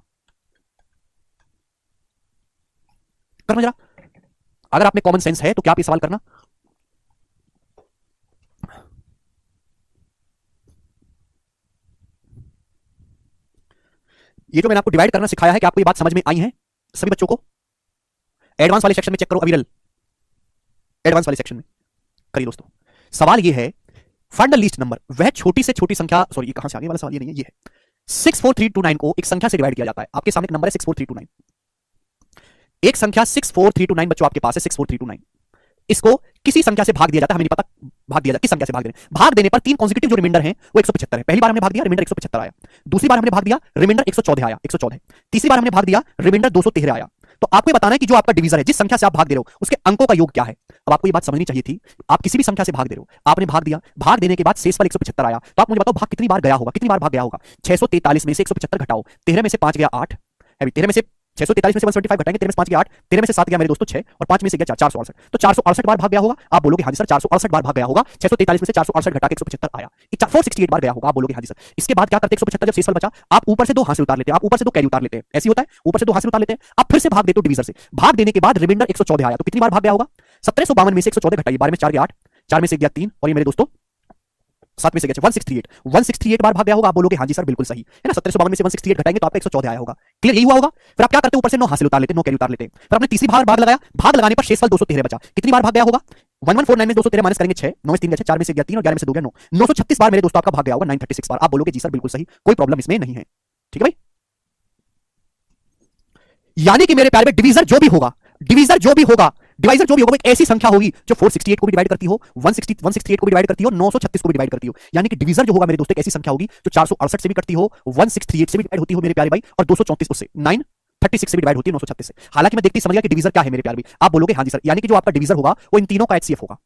करना जरा, अगर आप में कॉमन सेंस है तो क्या आप ये सवाल करना। ये जो मैंने आपको डिवाइड करना सिखाया है, कि आपको ये बात समझ में आई है सभी बच्चों को? एडवांस वाले सेक्शन में चेक करो अविरल, एडवांस वाले सेक्शन में करिए दोस्तों। सवाल ये है, फाइंड द लीस्ट नंबर। वह छोटी से छोटी संख्या, सॉरी ये कहां से आगे वाला सवाल, ये नहीं है, ये है 64329 को एक संख्या से डिवाइड किया जाता है। आपके सामने एक नंबर है 64329, एक संख्या 64329 बच्चों आपके पास है 64329। इसको किसी संख्या से भाग दिया जाता है, हमें नहीं पता भाग दिया जाता किस संख्या से भाग देने पर तीन कॉन्जिक्यूटिव जो रिमाइंडर हैं वो 175 है। पहली बार हमने भाग दिया, रिमाइंडर 175 आया। दूसरी बार हमने भाग दिया, रिमाइंडर 114 आया, 114। तीसरी बार हमने भाग दिया, रिमाइंडर 213 आया। तो आपको बताना है कि जो आपका डिवीजर है, जिस संख्या से आप भाग दे रहे हो, उसके अंकों का योग क्या है। अब आपको ये बात समझनी चाहिए थी। आप किसी भी संख्या से भाग दे रहे हो, आपने भाग दिया, भाग देने के बाद शेषफल 175 आया। तो आप मुझे बताओ भाग कितनी बार गया होगा, कितनी बार भाग गया होगा? 643 में से 175 घटाओ, 13 में से 5 गया 8, 13 में से 643 में से 175 घटाएंगे, 13 में से 5 गया 8, 13 में से 7 गया मेरे दोस्तों 6 और 5 में से गया 4, 468। तो 468 बार भाग गया होगा। आप बोलोगे हां जी सर 468 बार भाग गया होगा। 643 में से 468 घटा के 175 आया, 468 बार गया होगा। आप बोलोगे हां जी सर। इसके बाद क्या करते हैं? 175 जब शेषफल बचा, आप ऊपर से 2 हासिल उतार लेते हैं, आप ऊपर से 2 कैरी उतार लेते हैं, ऐसे होता है, ऊपर से 2 हासिल उतार लेते हैं। आप फिर से भाग देते हो डिवीजर से, भाग देने के बाद रिमाइंडर 114 आया। तो कितनी बार भाग गया होगा? 1752 में से 114 घटाइए, 12 में 4 गया 8, 4 में से गया 3 और ये मेरे दोस्तों 7 में से गया 168 बार भाग गया होगा। आप बोलोगे हां जी सर बिल्कुल सही है ना। 1752 में से 168 घटाएंगे तो आपका 114 आया होगा। क्लियर, यही हुआ होगा। फिर आप क्या करते हैं? ऊपर से 9 हासिल उतार लेते हैं, 9 कैरी उतार लेते हैं। फिर आपने तीसरी बार भाग लगाया, भाग लगाने पर शेषफल 213 बचा। कितनी बार भाग गया होगा? 1149 में 213 माइनस करेंगे 6, 9 में से 3 गया 6, 4 में से गया 3 और 11 में से 2 गया 9, 936 बार मेरे दोस्तों आपका भाग गया होगा, 936 बार। आप बोलोगे जी सर बिल्कुल सही, कोई प्रॉब्लम इसमें नहीं है। ठीक है भाई। यानी कि मेरे प्यारे में डिवीजर जो भी होगा, डिवीजर जो भी होगा, डिवाइजर जो भी होगा, एक ऐसी संख्या होगी जो 468 को भी डिवाइड करती हो, 168 को भी डिवाइड करती हो, 936 को भी डिवाइड करती हो। यानी कि डिवीजर जो होगा मेरे दोस्तों एक ऐसी संख्या होगी जो 468 से भी करती हो, 168 से भी डिवाइड होती हो मेरे प्यारे भाई, और 234 उससे 936 से भी डिवाइड होती है 936 से। हालांकि मैं देखती समझ गया कि डिवीजर क्या है मेरे प्यारे भाई। आप बोलोगे हां जी सर। यानी कि जो आपका डिवीजर होगा वो इन तीनों का एचसीएफ होगा।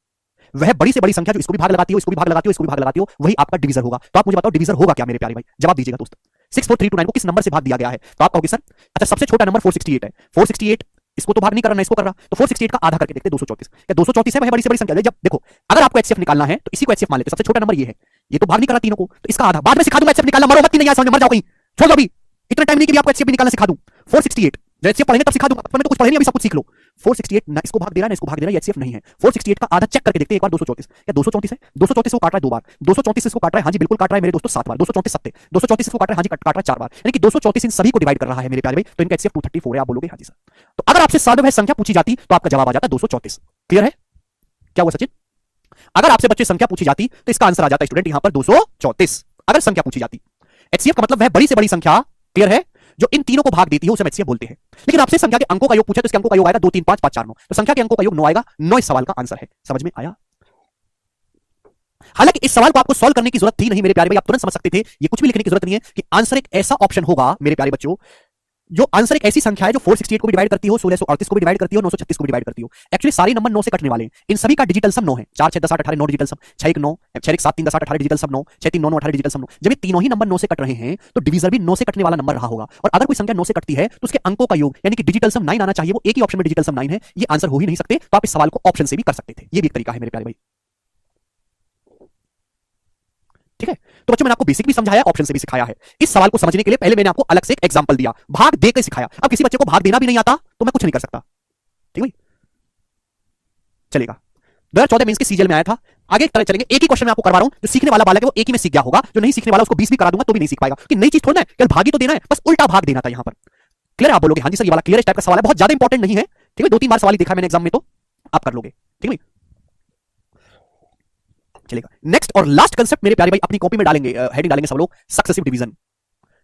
वह बड़ी से बड़ी संख्या जो इसको भी भाग लगाती हो, इसको भी भाग लगाती हो, इसको भी भाग लगाती हो, वही आपका डिवीजर होगा। तो आप मुझे बताओ डिवीजर होगा क्या मेरे प्यारे भाई? जवाब दीजिएगा दोस्त। 64329 को किस नंबर से भाग दिया गया है? तो आप कहोगे सर अच्छा सबसे छोटा नंबर 468 है, 468 इसको तो भाग नहीं कर रहा, इसको कर रहा, तो 468 का आधा करके देखते 234। क्या 234 है? वह बड़ी से बड़ी संख्या है। जब देखो अगर आपको एचसीएफ निकालना है तो इसी को एचसीएफ मान लेते, सबसे छोटा नंबर ये है, ये तो भाग नहीं कर रहा तीनों को, तो इसका आधा। बाद में सिखा दूंगा एचसीएफ निकालना, मरो मत, नहीं समझ में, मर जाओ कहीं, छोड़ दो अभी, इतना टाइम नहीं कि आपको एचसीएफ निकालना सिखा दूं। 468 जब एचसीएफ पढ़ेंगे तब सिखा दूंगा, पर मैं तो कुछ पढ़े नहीं, अभी सब कुछ सीख लो। 468 ना इसको भाग दे रहा है ना इसको भाग दे रहा है, ये एचसीएफ नहीं है। 468 का आधा चेक करके देखते हैं एक बार 234। क्या 234 है? 234 को काट रहा है 2 बार, 234 इसको काट रहा है, हां जी बिल्कुल काट रहा है मेरे दोस्तों 7 बार, 234 सत्ते, 234 इसको काट रहा है, हां जी काट रहा है 4 बार, यानी कि 234 इन सभी को डिवाइड कर रहा है मेरे प्यारे भाई। तो इनका एचसीएफ 234 है। आप बोलोगे हां जी सर। तो अगर आपसे सवाल में संख्या पूछी जाती तो आपका जवाब आ जाता 234। क्लियर है? क्या हुआ सचिन? अगर आपसे बच्चे संख्या पूछी जाती तो इसका आंसर आ जाता स्टूडेंट यहां पर 234, अगर संख्या पूछी जाती। एचसीएफ का मतलब वह बड़ी से बड़ी संख्या, क्लियर है, जो इन तीनों को भाग देती है उसे एचसीएफ बोलते हैं। लेकिन आपसे संख्या के अंकों का योग पूछा तो इसके अंकों का योग आएगा 2 3 5 5 4 9, तो संख्या के अंकों का योग 9 आएगा। 9 इस सवाल का आंसर है। समझ में आया? हालांकि इस सवाल को आपको सॉल्व करने की जरूरत थी नहीं मेरे प्यारे भाई, आप तुरंत समझ सकते थे। ये कुछ भी लिखने की जरूरत नहीं है कि आंसर एक ऐसा ऑप्शन होगा मेरे प्यारे बच्चों जो आंसर एक ऐसी संख्या है जो 468 को भी डिवाइड करती हो, 1638 को भी डिवाइड करती हो, 936 को भी डिवाइड करती हो। एक्चुअली सारे नंबर 9 से कटने वाले हैं। इन सभी का डिजिटल सम 9 है। 4 6 10 8 18 9 डिजिटल सम, 6 1 9, 6 1 7 3 10 8 18 डिजिटल सम 9, 6 3 9 9 18 डिजिटल सम 9। जब ये तीनों ही नंबर 9 से कट रहे हैं तो डिवीजर भी 9 से कटने वाला नंबर रहा होगा। और अगर कोई संख्या 9 से कटती है तो उसके अंकों का योग यानी कि डिजिटल सम 9 आना चाहिए। वो एक ही ऑप्शन में डिजिटल सम 9 है। ये आंसर हो ही नहीं सकते, तो आप इस सवाल को ऑप्शन से भी कर सकते थे। ये भी एक तरीका है मेरे प्यारे भाई। ठीक है, तो बच्चों मैंने आपको बेसिक भी समझाया, ऑप्शन से भी सिखाया है। इस सवाल को समझने के लिए पहले मैंने आपको अलग से एक एग्जांपल दिया, भाग देकर सिखाया। अब किसी बच्चे को भाग देना भी नहीं आता तो मैं कुछ नहीं कर सकता। ठीक है, चलेगा। 2014 मेंस के सीजीएल में आया था। आगे तरह चलेंगे, एक ही क्वेश्चन मैं आपको करवा रहा हूं। जो सीखने वाला बालक है वो एक ही में सीख गया होगा, जो नहीं सीखने वाला उसको 20 भी करा दूंगा तो भी नहीं सीख पाएगा। कि नई चीज थोड़ा है, केवल भाग ही तो देना है, बस उल्टा भाग देना था यहां पर। क्लियर है? आप बोलोगे हां जी सर ये वाला क्लियर टाइप का सवाल है, बहुत ज्यादा इंपॉर्टेंट नहीं है। ठीक है, 2-3 बार सवाल ही देखा मैंने एग्जाम में, तो आप कर लोगे। ठीक है, चलेगा। नेक्स्ट और लास्ट कंसेप्ट मेरे प्यारे भाई अपनी कॉपी में डालेंगे, हेडिंग डालेंगे सब लोग, successive division.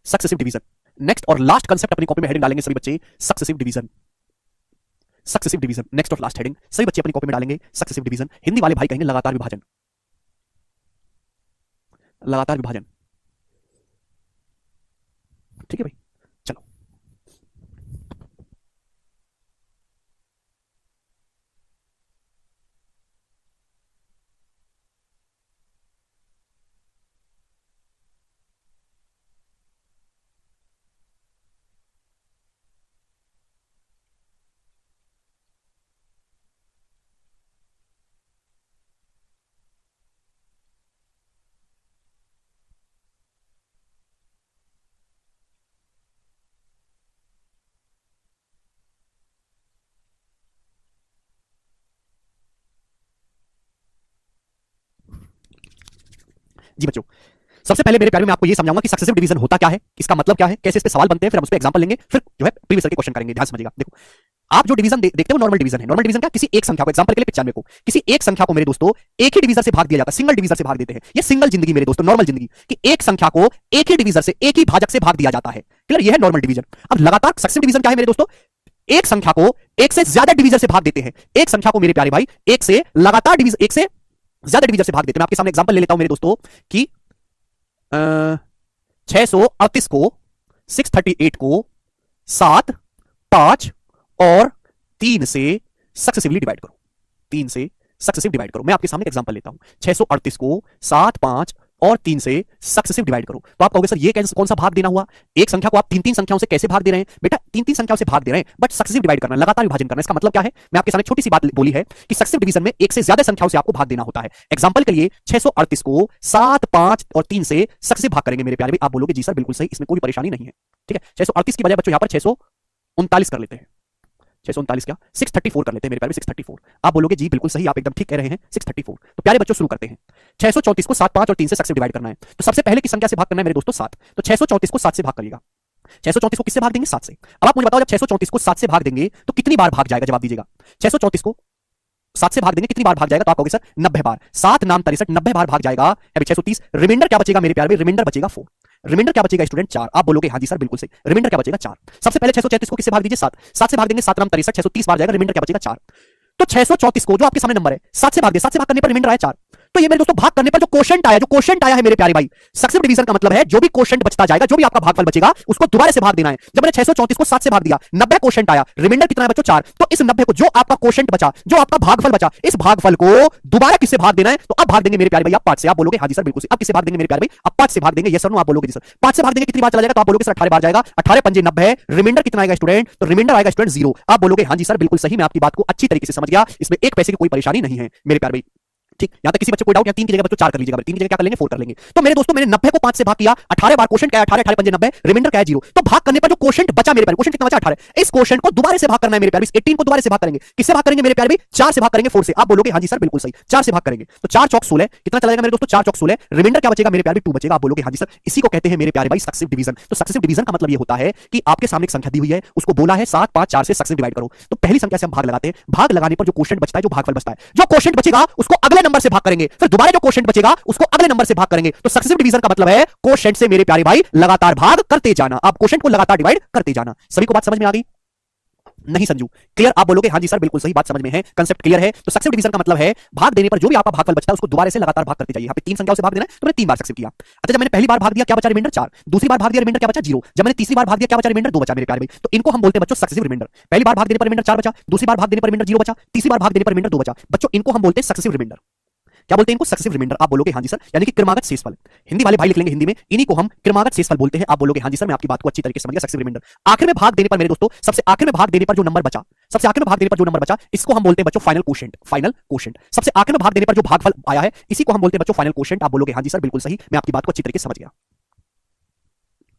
Successive division next और लास्ट कंसेप्ट अपनी कॉपी में हेडिंग डालेंगे सभी बच्चे, successive division. Successive division next और लास्ट हेडिंग सभी बच्चे अपनी कॉपी में डालेंगे, सक्सेसिव डिवीजन। हिंदी वाले भाई कहेंगे लगातार विभाजन। लगातार विभाजन। ठीक है भाई, चलो। जी बच्चों, सबसे पहले मेरे प्यारे में आपको ये समझाऊंगा कि सक्सेसिव डिवीजन होता क्या है, इसका मतलब क्या है, कैसे इस पे सवाल बनते हैं, फिर हम उस पे एग्जांपल लेंगे, फिर जो है प्रीवियस के क्वेश्चन करेंगे। ध्यान समझिएगा। देखो, आप जो डिवीजन देखते हो नॉर्मल डिवीजन है। नॉर्मल डिवीजन क्या, किसी एक संख्या को, एग्जांपल के लिए 95 को, किसी एक संख्या को मेरे दोस्तों एक ही डिवीजर से भाग दिया जाता है, सिंगल डिवीजर से भाग देते हैं। ये सिंगल जिंदगी मेरे दोस्तों, नॉर्मल जिंदगी कि एक संख्या को एक ही डिवीजर से, एक ही भाजक से भाग दिया जाता है। क्लियर? ये है नॉर्मल डिवीजन। अब लगातार सक्सेसिव डिवीजन क्या है मेरे दोस्तों, एक संख्या को एक से ज्यादा डिवीजर से भाग देते हैं। एक संख्या को मेरे प्यारे भाई एक से लगातार डिवीजर, एक से ज्यादा डिवीजर से भाग देते हैं। मैं आपके सामने एग्जांपल ले लेता हूं मेरे दोस्तों कि 638 को, 638 को 7, 5 और 3 से सक्सेसिवली डिवाइड करो। 3 से सक्सेसिव डिवाइड करो। मैं आपके सामने एग्जांपल लेता हूं, 638 को 7, 5 और 3 से सक्सेसिव डिवाइड करो। तो आप कहोगे सर ये कौन सा भाग देना हुआ, एक संख्या को आप 3-3 संख्याओं से कैसे भाग दे रहे हैं? बेटा 3-3 संख्याओं से भाग दे रहे हैं, बट सक्सेसिव डिवाइड करना, लगातार विभाजन करना। इसका मतलब क्या है? मैं आपके सामने छोटी सी बात बोली है कि सक्सेसिव डिवीजन में एक से ज्यादा संख्याओं से आपको भाग देना होता है। एग्जांपल के लिए 638 को 7, 5 और 3 से सक्सेसिव भाग करेंगे मेरे प्यारे भाई। आप बोलोगे जी सर बिल्कुल सही, इसमें कोई परेशानी नहीं है। ठीक है, 638 की बजाय बच्चों यहां पर 639 कर लेते हैं। 639 क्या, 634 कर लेते हैं मेरे प्यारे, 634। आप बोलोगे जी बिल्कुल सही, आप एकदम ठीक कह रहे हैं, 634। तो प्यारे बच्चों शुरू करते हैं। 634 को 7, 5 और 3 से सक्सेसिव डिवाइड करना है। तो सबसे पहले की संख्या से भाग करना है मेरे दोस्तों 7। तो 634 को 7 से भाग करिएगा। 634 को किससे भाग देंगे? 7 से। अब आप मुझे बताओ, जब 634 को 7 से भाग देंगे तो कितनी बार भाग जाएगा? जवाब दीजिएगा। 634 को 7 से भाग देंगे कितनी बार भाग जाएगा? तो आप कहोगे सर 90 बार। 7 नाम 63, 90 बार भाग जाएगा। अभी 630, रिमाइंडर क्या बचेगा मेरे प्यारे भाई? रिमाइंडर बचेगा 4। रिमाइंडर क्या बचेगा स्टूडेंट? 4। आप बोलोगे हां जी सर बिल्कुल सही, रिमाइंडर क्या बचेगा? 4। सबसे पहले 633 को किससे भाग दीजिए? 7। 7 से भाग देंगे, 7 नाम 63, 630 बार जाएगा, रिमाइंडर क्या बचेगा? 4। तो 634 को जो आपके सामने नंबर है 7 से भाग दे, 7 से भाग करने पर रिमाइंडर आया 4। तो ये मेरे दोस्तों भाग करने पर जो क्वोशंट आया, जो क्वोशंट आया है मेरे प्यारे भाई, सक्सेसिव डिवीजन का मतलब है जो भी क्वोशंट बचता जाएगा, जो भी आपका भागफल बचेगा उसको दोबारा से भाग देना है। जब मैंने 634 को 7 से भाग दिया, 90 क्वोशंट आया, रिमाइंडर कितना है बच्चों? 4। तो इस 90 को, जो आपका क्वोशंट बचा, जो आपका भागफल बचा, इस भागफल को दोबारा किससे भाग देना है? तो अब भाग देंगे मेरे प्यारे भाई आप 5 से। आप बोलोगे हां जी सर बिल्कुल सही। अब किससे भाग देंगे मेरे प्यारे भाई? अब 5 से भाग देंगे। Yes sir no? आप बोलोगे जी सर। 5 से भाग देंगे कितनी बार चला जाएगा? तो आप बोलोगे सर 18 बार जाएगा। 18 पंजे 90, रिमाइंडर कितना आएगा स्टूडेंट? तो रिमाइंडर आएगा स्टूडेंट 0। आप बोलोगे हां जी सर बिल्कुल सही, मैं आपकी बात को अच्छी तरीके से समझ गया, इसमें एक पैसे की कोई परेशानी नहीं है मेरे प्यारे भाई। ठीक, यहां तक किसी बच्चे को डाउट, या 3 की जगह बच्चों 4 कर लीजिएगा, 3 की जगह क्या कर लेंगे? 4 कर लेंगे। तो मेरे दोस्तों मैंने 90 को 5 से भाग किया, 18 बार क्वोशंट क्या है? 18, 18 पंजे 90, रिमाइंडर क्या है? 0। तो भाग करने पर जो क्वोशंट बचा मेरे प्यारे, क्वोशंट कितना बचा? 18। इस क्वोशंट को दोबारा से भाग करना है मेरे प्यारे, इस 18 को दोबारा से भाग करेंगे। किससे भाग करेंगे मेरे प्यारे भाई? 4 से भाग करेंगे, 4 से। आप बोलोगे हां जी सर बिल्कुल सही, 4 से भाग करेंगे। तो 4 चौक 16, कितना चला जाएगा मेरे दोस्तों? 4 चौक 16, रिमाइंडर क्या बचेगा मेरे प्यारे? 2 बचेगा। आप बोलोगे हां जी सर, इसी को कहते हैं मेरे प्यारे भाई सक्सेसिव डिवीजन। तो सक्सेसिव डिवीजन का मतलब ये होता है कि आपके सामने एक संख्या दी हुई है, उसको बोला है 7, 5, 4 से सक्सेसिव डिवाइड करो। तो पहली संख्या से हम भाग लगाते हैं, भाग लगाने पर जो क्वोशंट बचता है, जो भागफल बचता है, जो क्वोशंट बचेगा उसको अगले नंबर से भाग करेंगे, फिर दोबारा जो क्वोशंट बचेगा उसको अगले नंबर से भाग करेंगे। तो सक्सेसिव डिवीजन का मतलब है क्वोशंट से मेरे प्यारे भाई लगातार भाग करते जाना। आप क्वोशंट को लगातार डिवाइड करते जाना। सभी को बात समझ में आ गई? नहीं समझू। क्लियर? आप बोलोगे हाँ जी सर बिल्कुल सही, बात समझ में है, कंसेप्ट क्लियर है। तो सक्सेसिव डिवीजन का मतलब है भाग देने पर जो भी आपका भागफल बचता है उसको दोबारा से लगातार भाग करते जाइए। यहाँ पे 3 संख्याओं से भाग देना है तो मैंने 3 बार सक्सेसिव किया। अच्छा, जब मैंने पहली बार भाग दिया क्या बचा? रिमाइंडर 4। दूसरी बार भाग दिया रिमाइंडर क्या बचा? 0। जब मैंने तीसरी बार भाग दिया क्या बचा? रिमाइंडर 2 बचा मेरे प्यारे भाई। तो इनको हम बोलते हैं बच्चों सक्सेसिव रिमाइंडर। पहली बार भाग देने पर रिमाइंडर 4 बचा, दूसरी बार भाग देने पर रिमाइंडर 0 बचा, तीसरी बार भाग देने पर रिमाइंडर 2 बचा। बच्चों इनको हम बोलते हैं सक्सेसिव रिमाइंडर। क्या बोलते हैं इनको? Successive remainder. आप बोलोगे हाँ जी सर, यानी कि क्रमागत शेषफल। हिंदी वाले भाई लिख लेंगे हिंदी में, इन्हीं को हम क्रमागत शेषफल बोलते हैं। आप बोलोगे हाँ जी सर, मैं आपकी बात को अच्छी तरीके से समझ गया। Successive remainder. आखिर में भाग देने पर मेरे दोस्तों, सबसे आखिर में भाग देने पर जो नंबर बचा, सबसे आखिर में भाग देने पर जो नंबर बचा, इसको हम बोलते हैं बच्चों फाइनल कोशेंट। Final quotient. सबसे आखिर में भाग देने पर जो भागफल आया है इसी को हम बोलते हैं बच्चों फाइनल कोशेंट। आप बोलोगे हाँ जी सर बिल्कुल सही, मैं आपकी बात को अच्छी तरीके से समझ गया।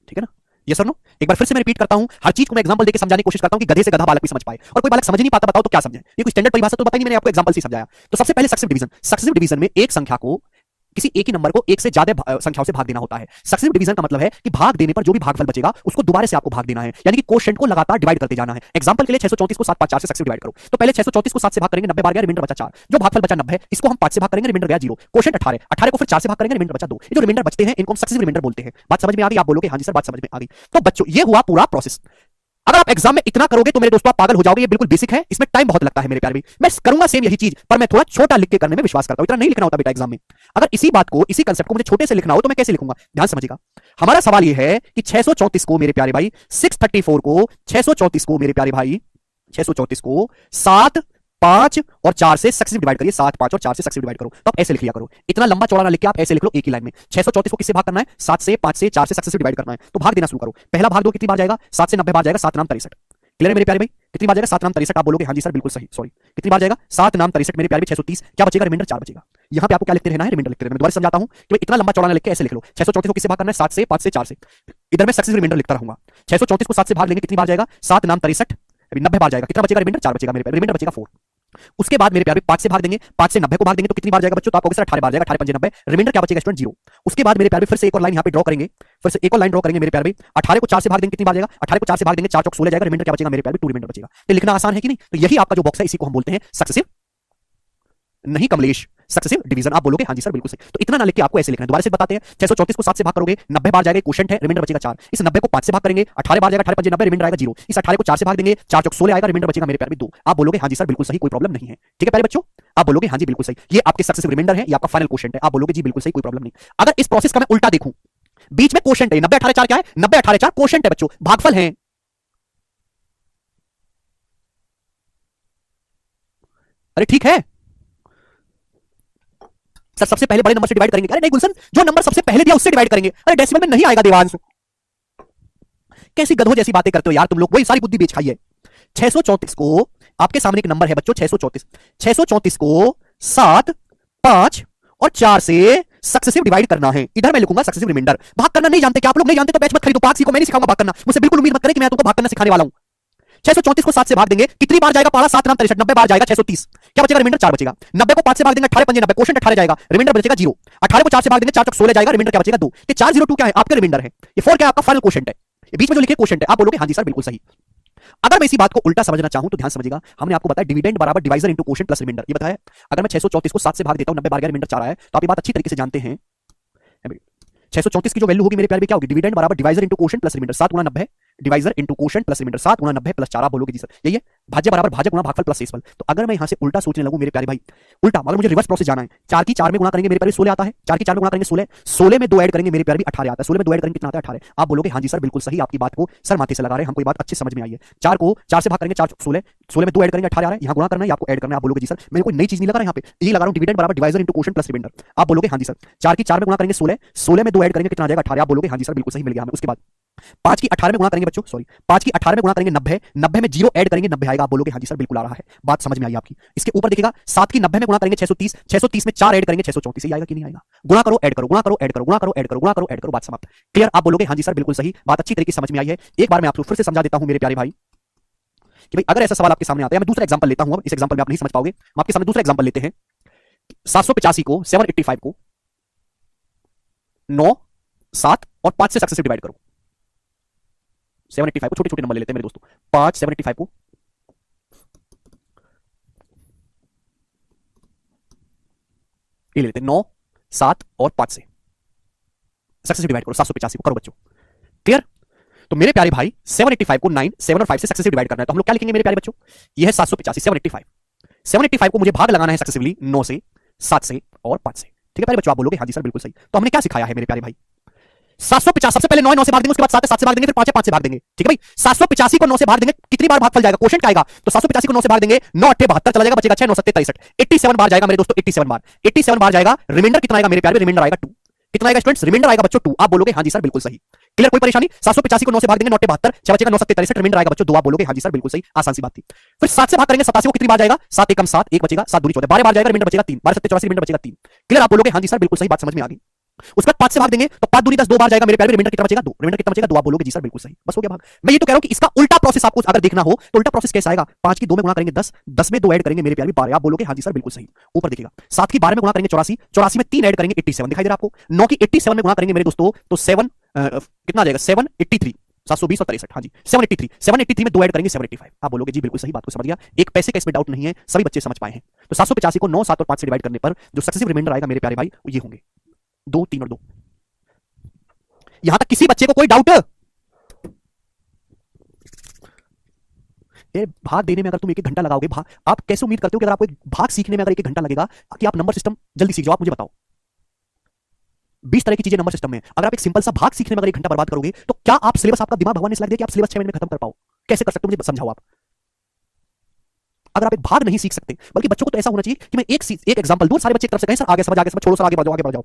ठीक है ना? ये सर नो, एक बार फिर से मैं रिपीट करता हूं, हर चीज को मैं एग्जांपल देके समझाने की कोशिश करता हूं कि गधे से गधा बालक भी समझ पाए। और कोई बालक समझ ही नहीं पाता, बताओ तो क्या समझे? ये कोई स्टैंडर्ड परिभाषा तो बताई नहीं, मैंने आपको एग्जांपल से समझाया। तो सबसे पहले सक्सेसिव डिवीजन। सक्सेसिव डिवीजन में एक संख्या को, किसी एक ही नंबर को एक से ज्यादा संख्याओं से भाग देना होता है। सक्सेसिव डिवीजन का मतलब है कि भाग देने पर जो भी भागफल बचेगा उसको दोबारा से आपको भाग देना है, यानी कि कोशेंट को लगातार डिवाइड करते जाना है। एग्जांपल के लिए 634 को 7 5 4 से सक्सेसिव डिवाइड करो, तो पहले 634 को 7 से भाग करेंगे, 90 बार गया, रिमाइंडर बचा 4। जो भागफल बचा 90 है, इसको हम 5 से भाग करेंगे, रिमाइंडर गया 0। कोशेंट 18, 18 को फिर 4 से भाग करेंगे, रिमाइंडर बचा 2। ये जो रिमाइंडर बचते हैं इनको हम सक्सेसिव रिमाइंडर बोलते हैं। बात समझ में आ गई? आप बोलोगे हाँ जी सर, बात समझ में आ गई। तो बच्चों ये हुआ पूरा प्रोसेस। अगर आप एग्जाम में इतना करोगे तो मेरे दोस्तों आप पागल हो जाओगे। ये बिल्कुल बेसिक है, इसमें टाइम बहुत लगता है मेरे प्यारे भाई। मैं करूंगा सेम यही चीज, पर मैं थोड़ा छोटा लिख के करने में विश्वास करता हूं। इतना नहीं लिखना होता बेटा एग्जाम में। अगर इसी बात को, इसी कंसेप्ट को मुझे छोटे से लिखना हो तो मैं कैसे लिखूंगा? ध्यान समझिएगा। हमारा सवाल ये है कि 634 को मेरे प्यारे भाई, 634 को, 634 को मेरे प्यारे भाई, 634 को 7 5 और 4 से सक्सेसिव डिवाइड करिए। 7 5 और 4 से सक्सेसिव डिवाइड करो, तो आप ऐसे लिख लिया करो। इतना लंबा चौड़ा ना लिख के आप ऐसे लिख लो एक ही लाइन में। 634 को किससे भाग करना है? 7 से, 5 से, 4 से सक्सेसिव डिवाइड करना है। तो भाग देना शुरू करो। पहला भाग दो, कितनी बार जाएगा? 7 से 90 बार जाएगा, 7 नाम 63। क्लियर है मेरे प्यारे भाई? कितनी बार जाएगा? 7 नाम 63। आप बोलोगे हाँ जी सर बिल्कुल सही, सॉरी। कितनी बार जाएगा? 7 नाम 63 मेरे प्यारे भाई, 630। क्या बचेगा? रिमाइंडर 4 बचेगा। यहां पे आपको क्या लिखते रहना है? रिमाइंडर लिखते रहना। मैं दोबारा समझाता हूं कि इतना लंबा चौड़ा ना लिख के ऐसे लिख लो। 634 को किससे भाग करना है? 7 से, 5 से, 4 से। इधर मैं सक्सेसिव रिमाइंडर लिखता रहूंगा। 634 को 7 से भाग लेंगे, कितनी बार जाएगा? 7 नाम 63, 90 बार जाएगा। कितना बचेगा? रिमाइंडर 4 बचेगा मेरे प्यारे, रिमाइंडर बचेगा 4। उसके बाद मेरे प्यारे 5 से भाग देंगे, 5 से 90 को भाग देंगे तो कितनी बार जाएगा बच्चों? तो आपको 18 बार जाएगा, 18 5 90। रिमाइंडर क्या बचेगा स्टूडेंट? 0। उसके बाद मेरे प्यारे फिर से एक और लाइन यहां पे ड्रॉ करेंगे, फिर से एक और लाइन ड्रॉ करेंगे मेरे प्यारे भाई। 18 को 4 से भाग देंगे, कितनी बार जाएगा? 18 को 4 से भाग देंगे, 4 चौक 16 जाएगा, रिमाइंडर क्या बचेगा मेरे प्यारे? 2 रिमाइंडर बचेगा। तो लिखना आसान है कि नहीं? तो यही आपका जो बॉक्स है इसी को हम बोलते हैं सक्सेसिव, नहीं कमलेश, सक्सेसिव डिवीजन। आप बोलोगे हाँ जी सर बिल्कुल सही। तो इतना ना लिख के आपको ऐसे लिखना है। दोबारा से बताते हैं। 634 को 7 से भाग करोगे, 90 बार जाएगा, क्वोशिएंट है, रिमाइंडर बचेगा 4। इस 90 को 5 से भाग करेंगे, 18 बार जाएगा, 18 5 90, रिमाइंडर आएगा 0। इस 18 को 4 से भाग देंगे, 4 चौक 16 आएगा, रिमाइंडर बचेगा मेरे प्यारे 2। आप बोलोगे हाँ जी सर बिल्कुल सही, कोई प्रॉब्लम नहीं है। ठीक है प्यारे बच्चों? आप बोलोगे हाँ जी बिल्कुल सही, ये आपके सक्सेसिव रिमाइंडर है, ये आपका फाइनल क्वोशिएंट है। आप बोलोगे जी बिल्कुल सही, कोई प्रॉब्लम नहीं। अगर इस प्रोसेस का मैं उल्टा देखूं, बीच में क्वोशिएंट है, 90 18 4 क्या है? 90 18 4 क्वोशिएंट है बच्चों, भागफल है। अरे ठीक है सर, सबसे पहले बड़े नंबर से डिवाइड करेंगे। अरे नहीं गुलशन, जो नंबर सबसे पहले दिया उससे डिवाइड करेंगे। अरे डेसिमल में नहीं आएगा देवांश। कैसी गधों जैसी बातें करते हो यार तुम लोग, वही सारी बुद्धि बेच खाई है। 634 को, आपके सामने एक नंबर है बच्चों 634, 634 को 7 5 और 4 से सक्सेसिव डिवाइड करना है। इधर मैं लिखूंगा सक्सेसिव रिमाइंडर। भाग करना नहीं जानते क्या आप लोग? नहीं जानते तो बैच मत खरीदो, भाग सीखो। मैं नहीं सिखाऊंगा भाग करना, मुझसे बिल्कुल उम्मीद मत करें कि मैं तुमको भाग करना सिखाने वाला हूं। 634 को 7 से भाग देंगे, कितनी बार जाएगा? पारा 7 नाम 63, 90 बार जाएगा, 630। क्या बचेगा? रिमाइंडर 4 बचेगा। 90 को 5 से भाग देंगे, 18 5 90, क्वोशिएंट 18 जाएगा, रिमाइंडर बचेगा 0। 18 को 4 से भाग देंगे, 4 चौक 16 जाएगा, रिमाइंडर क्या बचेगा? 2। ये 402 क्या है? आपका रिमाइंडर है। ये 4 क्या है? आपका फाइनल क्वोशिएंट है। ये बीच में जो लिखे क्वोशिएंट है। आप बोलोगे हाँ जी सर बिल्कुल सही। अगर मैं इसी बात को उल्टा समझना चाहूं तो ध्यान समझिएगा, हमने आपको बताया डिविडेंड बराबर divisor into quotient plus remainder, ये बताया। अगर मैं 634 को 7 से भाग देता हूं, 90 बार गया, रिमाइंडर 4 आया, तो आप ये बात अच्छी तरीके से जानते हैं। 634 की जो वैल्यू होगी मेरे प्यारे, क्या होगी? डिविडेंड बराबर divisor into quotient plus remainder. 7 गुणा 90 divisor into quotient plus remainder, 7 गुणा 90 प्लस 4। आप बोलोगे जी सर यही है। भाज्य बराबर भाजक गुणा भागफल प्लस शेषफल। तो अगर मैं यहां से उल्टा सोचने लगूं मेरे प्यारे भाई, उल्टा, मगर मुझे रिवर्स प्रोसेस जाना है। 4 की 4 में गुणा करेंगे मेरे प्यारे 16 आता है, 4 की 4 में गुणा करेंगे 16, 16 में 2 ऐड करेंगे मेरे प्यारे भी 18 आता है, 16 में 2 ऐड करेंगे कितना आता है? 18। आप बोलोगे हाँ जी सर बिल्कुल सही, आपकी बात को सर माथे से लगा रहे हैं, हमको ये बात अच्छी समझ में आई है। 4 को 4 से भाग करेंगे, 4 16, 16 में 2 ऐड करेंगे 18 आ रहा है, यहां गुणा करना है, आपको ऐड करना है। आप बोलोगे जी सर मैं कोई नई चीज नहीं लगा रहा यहां पे, यही लगा रहा हूं, डिविडेंड बराबर divisor into quotient plus remainder. आप बोलोगे हाँ जी सर। 4 की 4 में गुणा करेंगे 16, 16 में 2 ऐड करेंगे कितना आ जाएगा? 18। आप बोलोगे हाँ जी सर बिल्कुल सही, मिल गया हमें। उसके बाद 5 की 18 में गुणा करेंगे बच्चों, सॉरी 5 की 18 में गुणा करेंगे 90, 90 में 0 ऐड करेंगे, 90 आएगा। आप बोलोगे हाँ जी सर बिल्कुल आ रहा है, बात समझ में आई आपकी। इसके ऊपर देखिएगा 7 की 90 में गुणा करेंगे 630, 630 में 4 ऐड करेंगे 634, ये आएगा कि नहीं आएगा? गुणा करो ऐड करो, गुणा करो ऐड करो, गुणा करो ऐड करो, गुणा करो ऐड करो, बात समाप्त। क्लियर? आप बोलोगे हाँ जी सर बिल्कुल सही, बात अच्छी तरीके से समझ में आई है। एक बार मैं आपको फिर से समझा देता हूं मेरे प्यारे भाई कि भाई अगर ऐसा सवाल आपके सामने आता है, मैं दूसरा एग्जांपल लेता हूं। अब इस एग्जांपल में आप नहीं समझ पाओगे, हम आपके सामने दूसरा एग्जांपल लेते हैं। 785 को 785 को 9 7 और 5 से सक्सेसिव डिवाइड करो। 785 को छोटे छोटे नंबर ले लेते हैं मेरे दोस्तों। 5 785 को ये ले लेते हैं, 9 7 और 5 से सक्सेसिव डिवाइड करो। 785 को करो बच्चों। क्लियर? तो मेरे प्यारे भाई 785 को 9, 7 और 5 से सक्सेसिव डिवाइड करना है, तो हम लोग क्या लिखेंगे मेरे प्यारे बच्चों? ये है 785, 785। 785 को मुझे भाग लगाना है सक्सेसिवली 9 से, 7 से और 5 से। ठीक है प्यारे बच्चों, आप बोलोगे हाँ जी सर बिल्कुल सही। तो हमने क्या सिखाया है मेरे प्यारे भाई? 750, सबसे पहले 9 9 से भाग देंगे, उसके बाद 7 7 से भाग देंगे, फिर 5 5 से भाग देंगे। ठीक है भाई, 785 को 9 से भाग देंगे, कितनी बार भागफल जाएगा? क्वेश्चन क्या आएगा? तो 785 को 9 से भाग देंगे, 9 8 72 चला जाएगा, बचेगा 6 9 7 63, 87 बार जाएगा मेरे दोस्तों, 87 बार, 87 बार जाएगा। रिमाइंडर कितना आएगा मेरे प्यारे? रिमाइंडर आएगा 2। कितना आएगा स्टूडेंट्स? रिमाइंडर आएगा बच्चों 2। आप बोलोगे हाँ जी सर बिल्कुल सही। क्लियर, कोई परेशानी? 785 को 9 से भाग देंगे, 9 8 72, 6 बचेगा 9 7 63, रिमाइंडर आएगा बच्चों 2। आप बोलोगे हाँ जी सर बिल्कुल सही, आसान सी बात थी। फिर 7 से भाग करेंगे 87 को, कितनी बार जाएगा? 7 1 7, 1 बचेगा, 7 2 14, 12 बार जाएगा, रिमाइंडर बचेगा 3, 12 7 84, रिमाइंडर बचेगा 3। क्लियर, आप बोलोगे हाँ जी सर बिल्कुल सही, बात समझ में आ गई। उसके बाद 5 से भाग देंगे तो 5 दूनी 10, 2 बार जाएगा मेरे प्यारे, रिमाइंडर कितना बचेगा? 2। रिमाइंडर कितना बचेगा? 2। आप बोलोगे जी सर बिल्कुल सही, बस हो गया भाग। मैं ये तो कह रहा हूं कि इसका उल्टा प्रोसेस आपको अगर देखना हो तो उल्टा प्रोसेस कैसा आएगा? 5 की 2 में गुणा करेंगे 10, 10 में 2 ऐड करेंगे मेरे प्यारे 12। आप बोलोगे हाँ जी सर बिल्कुल सही। ऊपर देखिएगा, 7 की 12 में गुणा करेंगे 84, 84 में 3 ऐड करेंगे 87, दिखाई दे रहा है आपको? 9 की 87 में गुणा करेंगे मेरे दोस्तों तो 7 कितना आ जाएगा? 783, 720 और 63, हाँ जी 783, 783 में 2 ऐड करेंगे 785। आप बोलोगे जी बिल्कुल सही, बात को समझ गया, एक पैसे का इसमें डाउट नहीं है, सभी बच्चे समझ पाए हैं। तो 785 को 9 7 और 5 से डिवाइड करने पर जो सक्सेसिव रिमाइंडर आएगा मेरे प्यारे भाई वो ये होंगे 2 3 और 2। यहां तक किसी बच्चे को कोई डाउट? ये भाग देने में अगर तुम 1 घंटा लगाओगे, भाग आप कैसे उम्मीद करते हो कि अगर आपको एक भाग सीखने में अगर 1 घंटा लगेगा कि आप नंबर सिस्टम जल्दी सीख जाओ? आप मुझे बताओ, 20 तरह की चीजें नंबर सिस्टम में, अगर आप एक सिंपल सा भाग सीखने में अगर 1 घंटा बर्बाद करोगे तो क्या आप सिलेबस, आपका दिमाग भगवान ने सिलेक्ट दिया कि आप सिलेबस 6 महीने में खत्म कर पाओ? कैसे कर सकते हो मुझे समझाओ आप। अगर आप एक भाग नहीं सीख सकते, बल्कि बच्चों को तो ऐसा होना चाहिए कि मैं एक एग्जांपल दूं, सारे बच्चे एक तरफ से कहें सर आगे समझ, आगे समझ, छोड़ो सर आगे बढ़ जाओ, आगे बढ़ जाओ।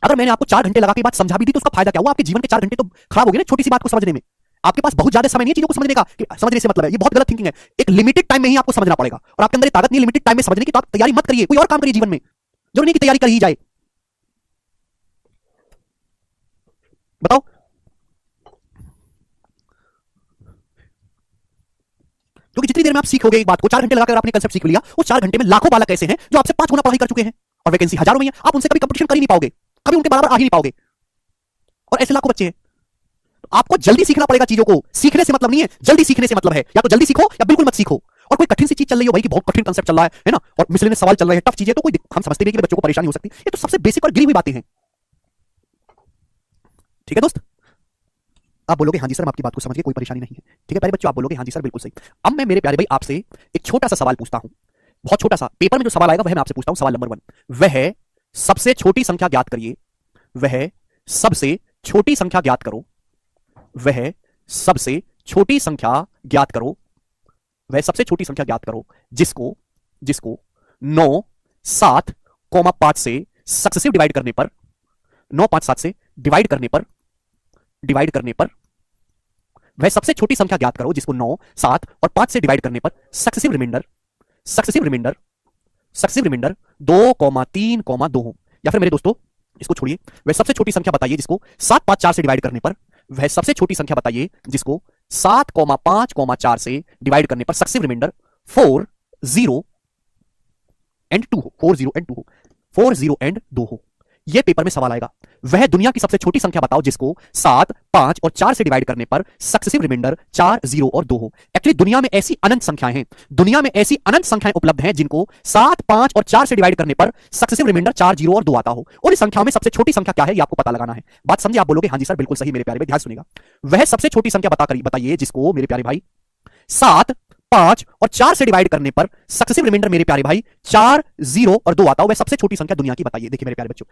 अगर मैंने आपको 4 घंटे लगा के बात समझा भी दी तो उसका फायदा क्या हुआ? आपके जीवन के 4 घंटे तो खराब हो गए ना छोटी सी बात को समझने में। आपके पास बहुत ज्यादा समय नहीं है चीजों को समझने का, समझने से मतलब है, ये बहुत गलत थिंकिंग है। एक लिमिटेड टाइम में ही आपको समझना पड़ेगा और आपके अंदर ये ताकत नहीं लिमिटेड टाइम में समझने की, तो आप तैयारी मत करिए, कोई और काम करिए जीवन में, जरूरी नहीं कि तैयारी कर ही जाए। बताओ, क्योंकि जितनी देर में आप सीखोगे एक बात को, 4 घंटे लगाकर आपने कंसेप्ट सीख लिया, वो 4 घंटे में लाखों बालक ऐसे हैं जो आपसे 5 गुना पढ़ाई कर चुके हैं और वैकेंसी हजारों में है, आप उनसे कभी कंपटीशन कर ही नहीं पाओगे, कभी उनके बराबर आ ही नहीं पाओगे, और ऐसे लाखों बच्चे हैं। तो आपको जल्दी सीखना पड़ेगा चीजों को, सीखने से मतलब नहीं है, जल्दी सीखने से मतलब है, या तो जल्दी सीखो या बिल्कुल मत सीखो। और कोई कठिन सी चीज चल रही हो भाई कि बहुत कठिन कंसेप्ट चल रहा है ना, और मिसलेनियस सवाल चल रहे हैं, टफ चीजें, तो कोई हम समझते भी कि बच्चों को परेशानी हो सकती है, ये तो सबसे बेसिक और गिरी हुई बातें हैं। ठीक है दोस्त, आप बोलोगे हाँ जी सर, हम आपकी बात को समझ गए, कोई परेशानी नहीं है। ठीक है प्यारे बच्चों, आप बोलोगे हाँ जी सर बिल्कुल सही। अब मैं मेरे प्यारे भाई आपसे एक छोटा सा सवाल पूछता हूं, बहुत छोटा सा, पेपर में जो सवाल आएगा वह मैं आपसे पूछता हूं। सवाल नंबर 1, वह सबसे छोटी संख्या ज्ञात करिए, वह सबसे छोटी संख्या ज्ञात करो, वह सबसे छोटी संख्या ज्ञात करो, वह सबसे छोटी संख्या ज्ञात करो जिसको जिसको 9 7 5 से सक्सेसिव डिवाइड करने पर, 9 5 7 से डिवाइड करने पर वह सबसे छोटी संख्या ज्ञात करो जिसको 9 7 और 5 से डिवाइड करने पर सक्सेसिव रिमाइंडर 2 3 2 हो। या फिर मेरे दोस्तों इसको छोड़िए, वह सबसे छोटी संख्या बताइए जिसको 7 5 4 से डिवाइड करने पर, वह सबसे छोटी संख्या बताइए जिसको 7 5 4 से डिवाइड करने पर सक्सेसिव रिमाइंडर 4 0 एंड 2 हो, 4 0 एंड 2 हो, 4 0 एंड 2 हो। यह पेपर में सवाल आएगा। वह दुनिया की सबसे छोटी संख्या बताओ जिसको 7 5 और 4 से डिवाइड करने पर सक्सेसिव रिमाइंडर 4 0 और 2 हो। एक्चुअली दुनिया में ऐसी अनंत संख्याएं हैं, दुनिया में ऐसी अनंत संख्याएं उपलब्ध हैं जिनको 7 5 और 4 से डिवाइड करने पर सक्सेसिव रिमाइंडर 4 0 और 2 आता हो, और इस संख्या में सबसे छोटी संख्या क्या है ये आपको पता लगाना है। बात समझे? आप बोलोगे हाँ जी सर बिल्कुल सही मेरे प्यारे भाई, ध्यान सुनिएगा। वह सबसे छोटी संख्या बताइए जिसको मेरे प्यारे भाई 7 5 और 4 से डिवाइड करने पर सक्सेसिव रिमाइंडर मेरे प्यारे भाई 4 0 और 2 आता हो, वह सबसे छोटी संख्या दुनिया की बताइए। देखिए मेरे प्यारे बच्चों,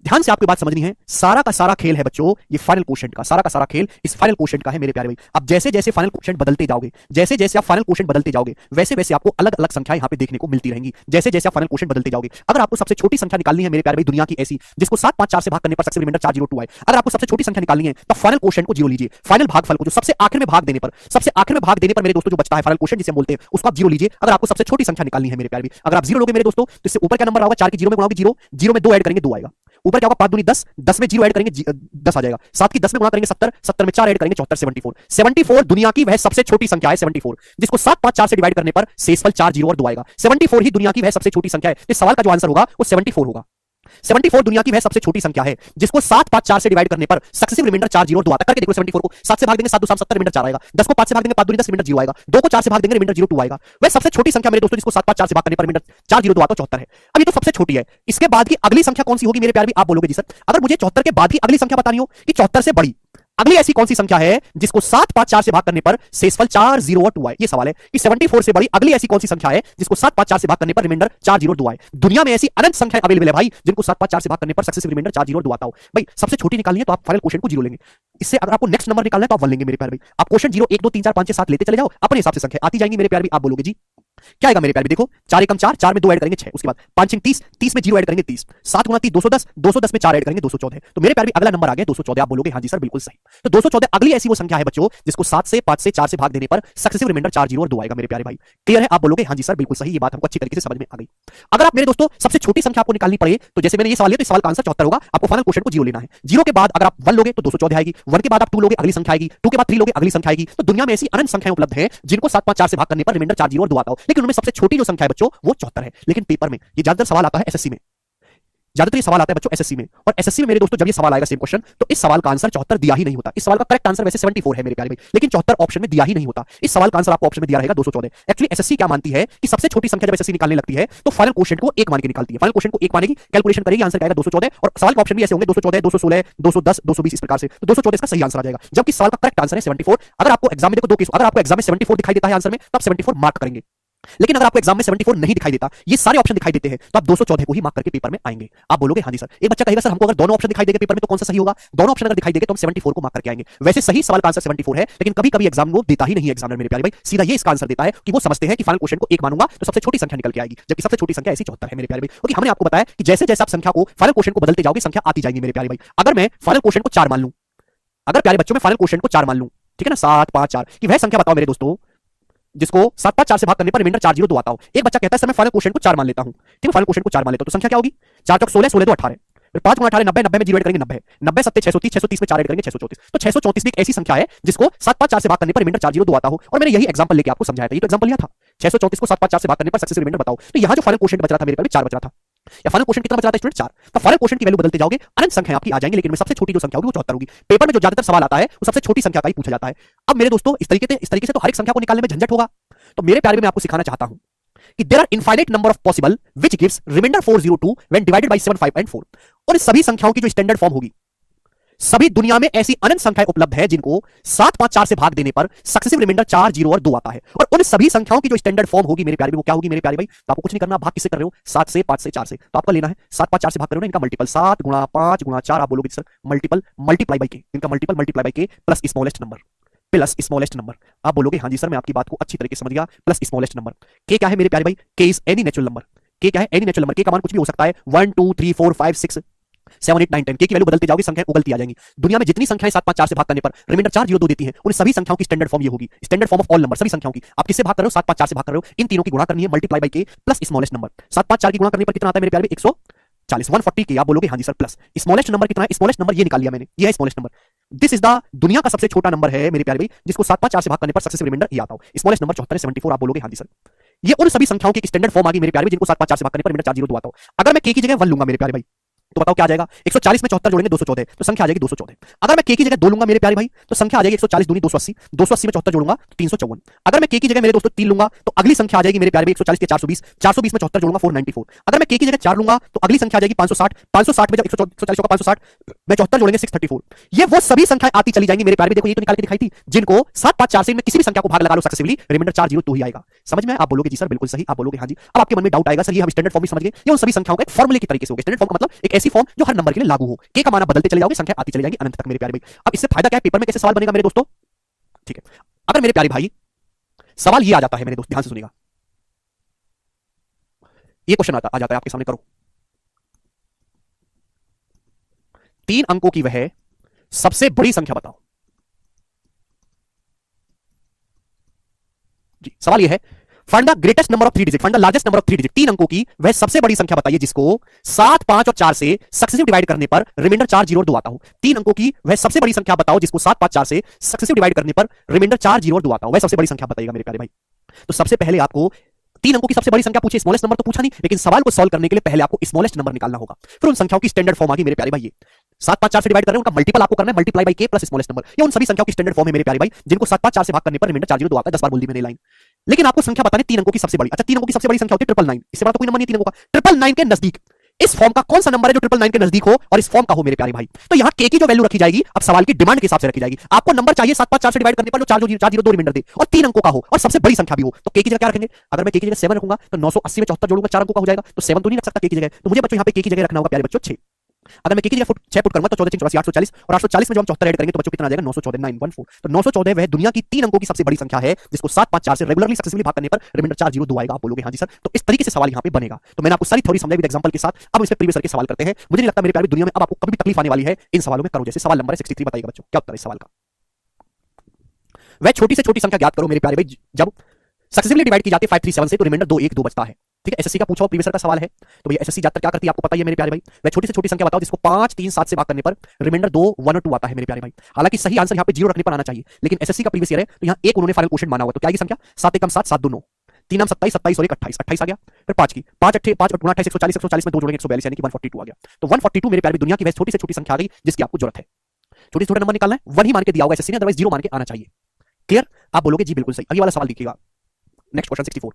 ध्यान से आपकी बात समझनी है, सारा का सारा खेल है बच्चों ये फाइनल क्वोशिएंट का, सारा का सारा खेल इस फाइनल क्वोशिएंट का है मेरे प्यारे भाई। अब जैसे जैसे फाइनल क्वोशिएंट बदलते जाओगे, जैसे जैसे आप फाइनल क्वोशिएंट बदलते जाओगे, वैसे वैसे आपको अलग अलग संख्याएं यहां पे देखने को मिलती रहेंगी, जैसे जैसे आप फाइनल क्वोशिएंट बदलते जाओगे। अगर आपको सबसे छोटी संख्या निकालनी है मेरे प्यारे भाई दुनिया की ऐसी जिसको 7 5 4 से भाग करने पर सक्सेसिव रिमाइंडर 4 0 2 आए, अगर आपको सबसे छोटी संख्या निकालनी है तो फाइनल क्वोशिएंट को 0 लीजिए, फाइनल भागफल को जो सबसे आखिर में भाग देने पर, सबसे आखिर में भाग देने पर मेरे दोस्तों जो बचता है फाइनल क्वोशिएंट जिसे बोलते हैं, उसको आप 0 लीजिए। अगर आपको सबसे छोटी संख्या निकालनी है मेरे प्यारे भाई, अगर आप 0 लोगे मेरे दोस्तों तो इससे ऊपर क्या नंबर होगा? 4 की 0 में गुणा होगी 0, 0 में 2 ऐड करेंगे 2 आएगा, ऊपर क्या होगा 5 दूनी 10, 10 में 0 ऐड करेंगे 10 आ जाएगा, 7 की 10 में गुणा करेंगे 70, 70 में 4 ऐड करेंगे 74, 74, 74 दुनिया की वह सबसे छोटी संख्या है 74, जिसको 7 5 4 से डिवाइड करने पर शेषफल 4 0 और 2 आएगा। 74 ही दुनिया की वह सबसे छोटी संख्या है। इस सवाल का जो आंसर होगा वो 74 होगा। 74 दुनिया की वह सबसे छोटी संख्या है जिसको 7 5 4 से डिवाइड करने पर सक्सेसिव रिमाइंडर 4 0 और 2 आता। करके देखो 74 को 7 से भाग देंगे 7 2 7 70 रिमाइंडर 4 आएगा, 10 को 5 से भाग देंगे 5 2 10 रिमाइंडर 0 आएगा, 2 को 4 से भाग देंगे रिमाइंडर 0 2 आएगा। वह सबसे छोटी संख्या मेरे दोस्तों जिसको 7 5 4 से भाग करने पर रिमाइंडर 4 0 2 आता 74 है। अब ये तो सबसे छोटी है, इसके बाद की अगली संख्या कौन सी होगी मेरे प्यारे भी? आप बोलोगे जी सर अगर मुझे 74 के बाद की अगली संख्या बतानी हो कि 74 से बड़ी, अगली ऐसी कौन सी संख्या है जिसको 7 5 4 से भाग करने पर शेषफल 4 0 और 2 आए? ये सवाल है कि 74 से बड़ी अगली ऐसी कौन सी संख्या है जिसको 7 5 4 से भाग करने पर रिमाइंडर 4 0 और 2 आए? दुनिया में ऐसी अनंत संख्याएं अवेलेबल है भाई जिनको 7 5 4 से भाग करने पर सक्सेसिव रिमाइंडर 4 0 और 2 आता हो। भाई सबसे छोटी निकालनी है तो आप फाइनल क्वेश्चन को 0 लेंगे। इससे अगर आपको नेक्स्ट नंबर निकालना है तो आप 1 लेंगे मेरे प्यारे भाई। आप क्वेश्चन 0 1 2 3 4 5 6 7 लेते चले जाओ, अपने हिसाब से संख्या आती जाएंगी मेरे प्यारे भाई। आप बोलोगे जी क्या आएगा मेरे प्यारे? देखो 4 एकम 4, 4 में 2 ऐड करेंगे 6, उसके बाद 5 6 30, 30 में 0 ऐड करेंगे 30, 7 गुना 30 210, 210 में 4 ऐड करेंगे 214। तो मेरे प्यारे भी अगला नंबर आ गया 214। आप बोलोगे हां जी सर बिल्कुल सही। तो 214 अगली ऐसी वो संख्या है बच्चों जिसको 7 से 5 से 4 से भाग देने पर सक्सेसिव रिमाइंडर 4 0 और 2 आएगा मेरे प्यारे भाई। क्लियर है? आप बोलोगे हां जी सर बिल्कुल सही। ये बात हमको अच्छी तरीके से समझ में आ गई। अगर आप मेरे दोस्तों सबसे छोटी संख्या आपको निकालनी पड़े तो जैसे मैंने ये सवाल लिया तो इस सवाल का आंसर 74 होगा। आपको फाइनल क्वेश्चन को 0 लेना है। 0 के बाद अगर आप 1 लोगे तो 214 आएगी, 1 के बाद आप 2 लोगे अगली संख्या आएगी, 2 के बाद 3 लोगे अगली संख्या आएगी। तो दुनिया में ऐसी अनंत संख्याएं उपलब्ध हैं जिनको 7 5 4 से भाग करने पर रिमाइंडर 4 0 और 2 आता हो। लेकिन उनमें सबसे छोटी जो संख्या है बच्चों वो 74 है। लेकिन पेपर में ये ज्यादातर सवाल आता है एसएससी में, ज्यादातर ये सवाल आता है बच्चों एसएससी में। और एसएससी में मेरे दोस्तों जब ये सवाल आएगा सेम क्वेश्चन तो इस सवाल का आंसर 74 दिया ही नहीं होता। इस सवाल का करेक्ट आंसर वैसे 74 है मेरे प्यारे भाई, लेकिन 74 ऑप्शन में दिया ही नहीं होता। इस सवाल का आंसर आपको ऑप्शन में दिया रहेगा 214। एक्चुअली एसएससी क्या मानती है कि सबसे छोटी संख्या जब एसएससी निकालने लगती है तो फाइनल क्वेश्चन को 1 मान के निकालती है। फाइनल क्वेश्चन को 1 मानेगी, कैलकुलेशन करेगी, आंसर आएगा 214। और सवाल के ऑप्शन भी ऐसे होंगे 214, 216, 210, 220 इस प्रकार से। तो 214 इसका सही आंसर आ जाएगा, जबकि सवाल का करेक्ट आंसर है 74। अगर आपको एग्जाम में देखो दो केस, अगर आपको एग्जाम में 74 दिखाई देता है आंसर में तो आप 74 मार्क करेंगे। लेकिन अगर आपको एग्जाम में 74 नहीं दिखाई देता, ये सारे ऑप्शन दिखाई देते हैं तो आप 214 को ही मार्क करके पेपर में आएंगे। आप बोलोगे हां जी सर। एक बच्चा कहेगा सर हमको अगर दोनों ऑप्शन दिखाई देंगे पेपर में तो कौन सा सही होगा? दोनों ऑप्शन अगर दिखाई देंगे तो हम 74 को मार्क करके आएंगे। वैसे सही सवाल का आंसर 74 है, लेकिन कभी कभी एग्जाम को देता ही नहीं एग्जामिनर मेरे प्यारे भाई। सीधा ये इसका आंसर देता है कि वो समझते हैं कि फाइनल क्वेश्चन को 1 मानूंगा तो सबसे छोटी संख्या निकल के आएगी, जबकि सबसे छोटी संख्या ऐसी 74 है मेरे प्यारे भाई। क्योंकि हमने आपको बताया कि जैसे जैसे आप संख्या को फाइनल क्वेश्चन को बदलते जाओगे संख्या आती जाएगी मेरे प्यारे भाई। अगर मैं फाइनल क्वेश्चन को 4 मान लूं, अगर प्यारे बच्चों में फाइनल क्वेश्चन को 4 मान लूं, ठीक है ना, 7 5 4 की वह संख्या बताओ मेरे दोस्तों जिसको 7 5 4 से भाग करने पर रिमाइंडर 4 0 2 आता हो। एक बच्चा कहता है सर मैं फाइनल क्वेश्चन को 4 मान लेता हूं, ठीक है, फाइनल क्वेश्चन को 4 मान लेता हूं तो संख्या क्या होगी? 4 चौक 16, 16 2 18, फिर 5 गुना 18 90, 90 में 0 ऐड करेंगे 90, 90 7 630, 630 में 4 ऐड करेंगे 634। तो 634 भी एक ऐसी संख्या है जिसको 7 5 4 से भाग करने पर रिमाइंडर 4 0 2 आता हो। और मैंने यही एग्जांपल लेके आपको समझाया था। ये तो एग्जांपल लिया था 634 को 7 5 4 से भाग करने पर सक्सेसिव रिमाइंडर बताओ। तो यहां जो फाइनल क्वेश्चन बच रहा था मेरे पास 4 बच रहा था। या फाइनल क्वेश्चन कितना बच रहा था स्टूडेंट? 4। तो फाइनल क्वेश्चन की वैल्यू बदलते जाओगे अनंत संख्या आपकी आ जाएंगी, लेकिन में सबसे छोटी जो संख्या होगी वो 74 होगी। पेपर में जो ज्यादातर सवाल आता है वो सबसे छोटी संख्या का ही पूछा जाता है। अब मेरे दोस्तों इस तरीके से तो हर एक संख्या को निकालने में झंझट होगा। तो मेरे प्यारे में मैं आपको सिखाना चाहता हूं कि there are infinite number of possible which gives remainder 402 when divided by 7 5 and 4। और इस सभी संख्याओं की जो स्टैंडर्ड फॉर्म होगी, सभी दुनिया में ऐसी अनंत संख्याएं उपलब्ध है जिनको 7 5 4 से भाग देने पर सक्सेसिव रिमाइंडर 4 0 और 2 आता है। और उन सभी संख्याओं की जो स्टैंडर्ड फॉर्म होगी मेरे प्यारे, वो क्या होगी मेरे प्यारे भाई? तो आपको कुछ नहीं करना, भाग किससे कर रहे हो? 7 से 5 से 4 से। तो आपका लेना है 7 5 4 से भाग कर रहे हो ना, इनका मल्टीपल 7 गुणा 5 गुणा 4। आप बोलोगे सर मल्टीपल मल्टीप्लाई बाय के, इनका मल्टीपल मल्टीप्लाई बाय के plus smallest number, plus smallest number. आप बोलोगे हां जी सर मैं आपकी बात को अच्छी तरीके से समझ गया। प्लस स्मॉलेस्ट नंबर के क्या है मेरे प्यारे भाई? के इज एनी नेचुरल नंबर। के क्या है? Any natural number. के का मान कुछ भी हो सकता है, 1 2 3 4 5 6 7 8 9 10। के की वैल्यू बदलते जाओगे संख्याएं उगलती आ जाएंगी। दुनिया में जितनी संख्याएं 7 5 4 से भाग करने पर रिमाइंडर 4 0 2 देती हैं, उन सभी संख्याओं की स्टैंडर्ड फॉर्म ये होगी। Standard form of all number, सभी संख्याओं की। आप किससे भाग कर रहे हो? 7 5 4 से भाग कर रहे हो। इन तीनों की गुणा करनी है, मल्टीप्लाई बाय के प्लस स्मॉलेस्ट नंबर। 7 5 4 की गुणा करने पर कितना आता है मेरे प्यारे? 140 140 के। आप बोलोगे हां जी सर प्लस स्मॉलेस्ट नंबर कितना है? स्मॉलेस्ट नंबर ये निकाल लिया मैंने, ये है smallest number. This is the दुनिया का सबसे छोटा नंबर है मेरे प्यारे भाई जिसको 7 5 4 से भाग करने पर सक्सेसिव रिमाइंडर ये आता हो। Smallest number 74 74। आप बोलोगे हां जी सर। ये उन सभी संख्याओं की स्टैंडर्ड फॉर्म आ गई मेरे प्यारे भाई जिनको 7 5 4 से भाग करने पर रिमाइंडर 4 0 2 आता हो। अगर मैं के की जगह 1 लूंगा मेरे प्यारे भाई तो बताओ क्या आ जाएगा? 140 में 74 जोड़ेंगे 214, तो संख्या आ जाएगी 214। अगर मैं के की जगह 2 लूंगा मेरे प्यारे भाई तो संख्या आ जाएगी 140 दूनी 280, 280 में 74 जोड़ूंगा 354। अगर मैं के की जगह मेरे दोस्तों 3 लूंगा तो अगली संख्या आ जाएगी मेरे प्यारे भाई 140 के 420, 420 में 74 जोड़ूंगा 494। अगर मैं के की जगह 4 लूंगा तो अगली संख्या आ जाएगी 560, 560 में जब 140 होगा 560 में 74 जोड़ेंगे 634। ये वो सभी संख्याएं आती चली जाएंगी मेरे प्यारे। देखो ये तो निकाल के दिखाई थी जिनको 7 5 4 से में किसी भी संख्या को भाग लगा लो सक्सेसफुली, रिमाइंडर 4 0 2 ही आएगा। समझ में? आप बोलोगे जी सर बिल्कुल सही। आप बोलोगे हां जी। अब आपके मन में डाउट आएगा सर ये हम स्टैंडर्ड फॉर्म में समझ गए, ये उन सभी संख्याओं का एक फार्मूले की तरीके से होगा। स्टैंडर्ड फॉर्म का मतलब एक ऐसी फॉर्म जो हर नंबर के लिए लागू हो। के का मान बदलते चले जाओगे संख्या आती चली जाएगी अनंत तक मेरे प्यारे भाई। अब इससे फायदा क्या है? पेपर में कैसे सवाल बनेगा मेरे दोस्तों? ठीक है, अगर मेरे प्यारे भाई सवाल ये आ जाता है मेरे दोस्त, ध्यान से सुनिएगा, ये क्वेश्चन आ जाता है आपके सामने, करो 3 अंकों की वह सबसे बड़ी संख्या बताओ। जी सवाल ये है find the greatest number of 3 digit, find the largest number of 3 digit. 3 अंकों की वह सबसे बड़ी संख्या बताइए जिसको 7 5 और 4 से सक्सेसिव डिवाइड करने पर रिमाइंडर 4 0 और 2 आता हो। 3 अंकों की वह सबसे बड़ी संख्या बताओ जिसको 7 5 4 से सक्सेसिव डिवाइड करने पर रिमाइंडर 4 0 और 2 आता हो। वह सबसे बड़ी संख्या बताइएगा मेरे प्यारे भाई। तो सबसे पहले आपको 3 अंकों की सबसे बड़ी संख्या पूछी, स्मॉलेस्ट नंबर तो पूछा नहीं, लेकिन सवाल को सॉल्व करने के लिए पहले आपको स्मॉलेस्ट नंबर निकालना होगा। फिर उन संख्याओं की स्टैंडर्ड फॉर्म आ गई मेरे प्यारे भाई। 7 5 4 से डिवाइड कर रहे हैं, उनका मल्टीपल आपको करना है, मल्टीप्लाई बाय के प्लस स्मॉलेस्ट नंबर। ये उन सभी संख्याओं की स्टैंडर्ड फॉर्म है मेरे प्यारे भाई जिनको 7 5 4 से भाग करने पर रिमाइंडर 4 0 2 आता है। 10 बार बोल दी मैंने लाइन। लेकिन आपको संख्या बतानी 3 अंकों की सबसे बड़ी। अच्छा 3 अंकों की सबसे बड़ी संख्या होती है 999, इससे बड़ा तो कोई नंबर नहीं 3 अंकों का। 999 के नजदीक इस फॉर्म का कौन सा नंबर है जो 999 के नजदीक हो और इस फॉर्म का हो मेरे प्यारे भाई। तो यहां के की जो वैल्यू रखी जाएगी अब सवाल की डिमांड के हिसाब से रखी जाएगी। आपको नंबर चाहिए 754 से डिवाइड करने पर जो 402 रिमाइंडर दे और 3 अंकों का हो और सबसे बड़ी संख्या भी हो, तो के की जगह क्या रखेंगे? अगर मैं के की जगह 7 रखूंगा तो 980 में 74 जोड़ूंगा 4 अंकों का हो जाएगा, तो 7 तो नहीं रख सकता के की जगह, तो मुझे बच्चों यहां पे के की जगह रखना होगा प्यारे बच्चों 6। अगर मैं के की जगह 6 पुट करूंगा तो 14 84 840 और 840 में जो हम 74 ऐड करेंगे तो बच्चों कितना आ जाएगा? 914 914। तो 914 वह दुनिया की 3 अंकों की सबसे बड़ी संख्या है जिसको 754 से रेगुलरली सक्सेसफुली भाग करने पर रिमाइंडर 402 आएगा। आप बोलोगे हां जी सर, तो इस तरीके से सवाल यहां पे बनेगा। तो मैंने आपको सारी थ्योरी समझाई विद एग्जांपल के साथ। अब इस पे प्रीवियस ईयर के सवाल करते हैं। मुझे नहीं लगता मेरे प्यारे दुनिया में अब आपको कभी भी तकलीफ आने वाली है इन सवालों में। करो जैसे सवाल नंबर है 63, बताइएगा बच्चों क्या उत्तर है इस सवाल का। वह छोटी से छोटी संख्या ज्ञात करो मेरे प्यारे भाई जब सक्सेसफुली डिवाइड की जाती है 537 से तो रिमाइंडर 212 बचता है। ठीक है, एसएससी का पूछा हुआ प्रीवियस ईयर का सवाल है। तो भैया एसएससी ज्यादातर क्या करती है आपको पता ही है मेरे प्यारे भाई। वह छोटी से छोटी संख्या बताओ जिसको 5 3 7 से भाग करने पर रिमाइंडर 2 1 और 2 आता है मेरे प्यारे भाई। हालांकि सही आंसर यहां पे 0 रखने पर आना चाहिए, लेकिन एसएससी का प्रीवियस ईयर है तो यहां एक उन्होंने फाइनल क्वेश्चन माना हुआ। तो क्या आएगी संख्या? 7 एकम 7 7 2 9, 3 27 27 और 1 28 28 आ गया। फिर 5 की 5 8 5 8 28 140 140 में 2 जोड़ेंगे 142 यानी कि 142 आ गया। तो 142 मेरे प्यारे दुनिया की वह छोटी से छोटी संख्या आ गई जिसकी आपको जरूरत है। छोटे छोटे नंबर निकालना है, 1 ही मान के दिया होगा एसएससी ने, अदरवाइज 0 मान के आना चाहिए। क्लियर? आप बोलोगे जी बिल्कुल सही। अगली वाला सवाल देखिएगा, नेक्स्ट क्वेश्चन 64।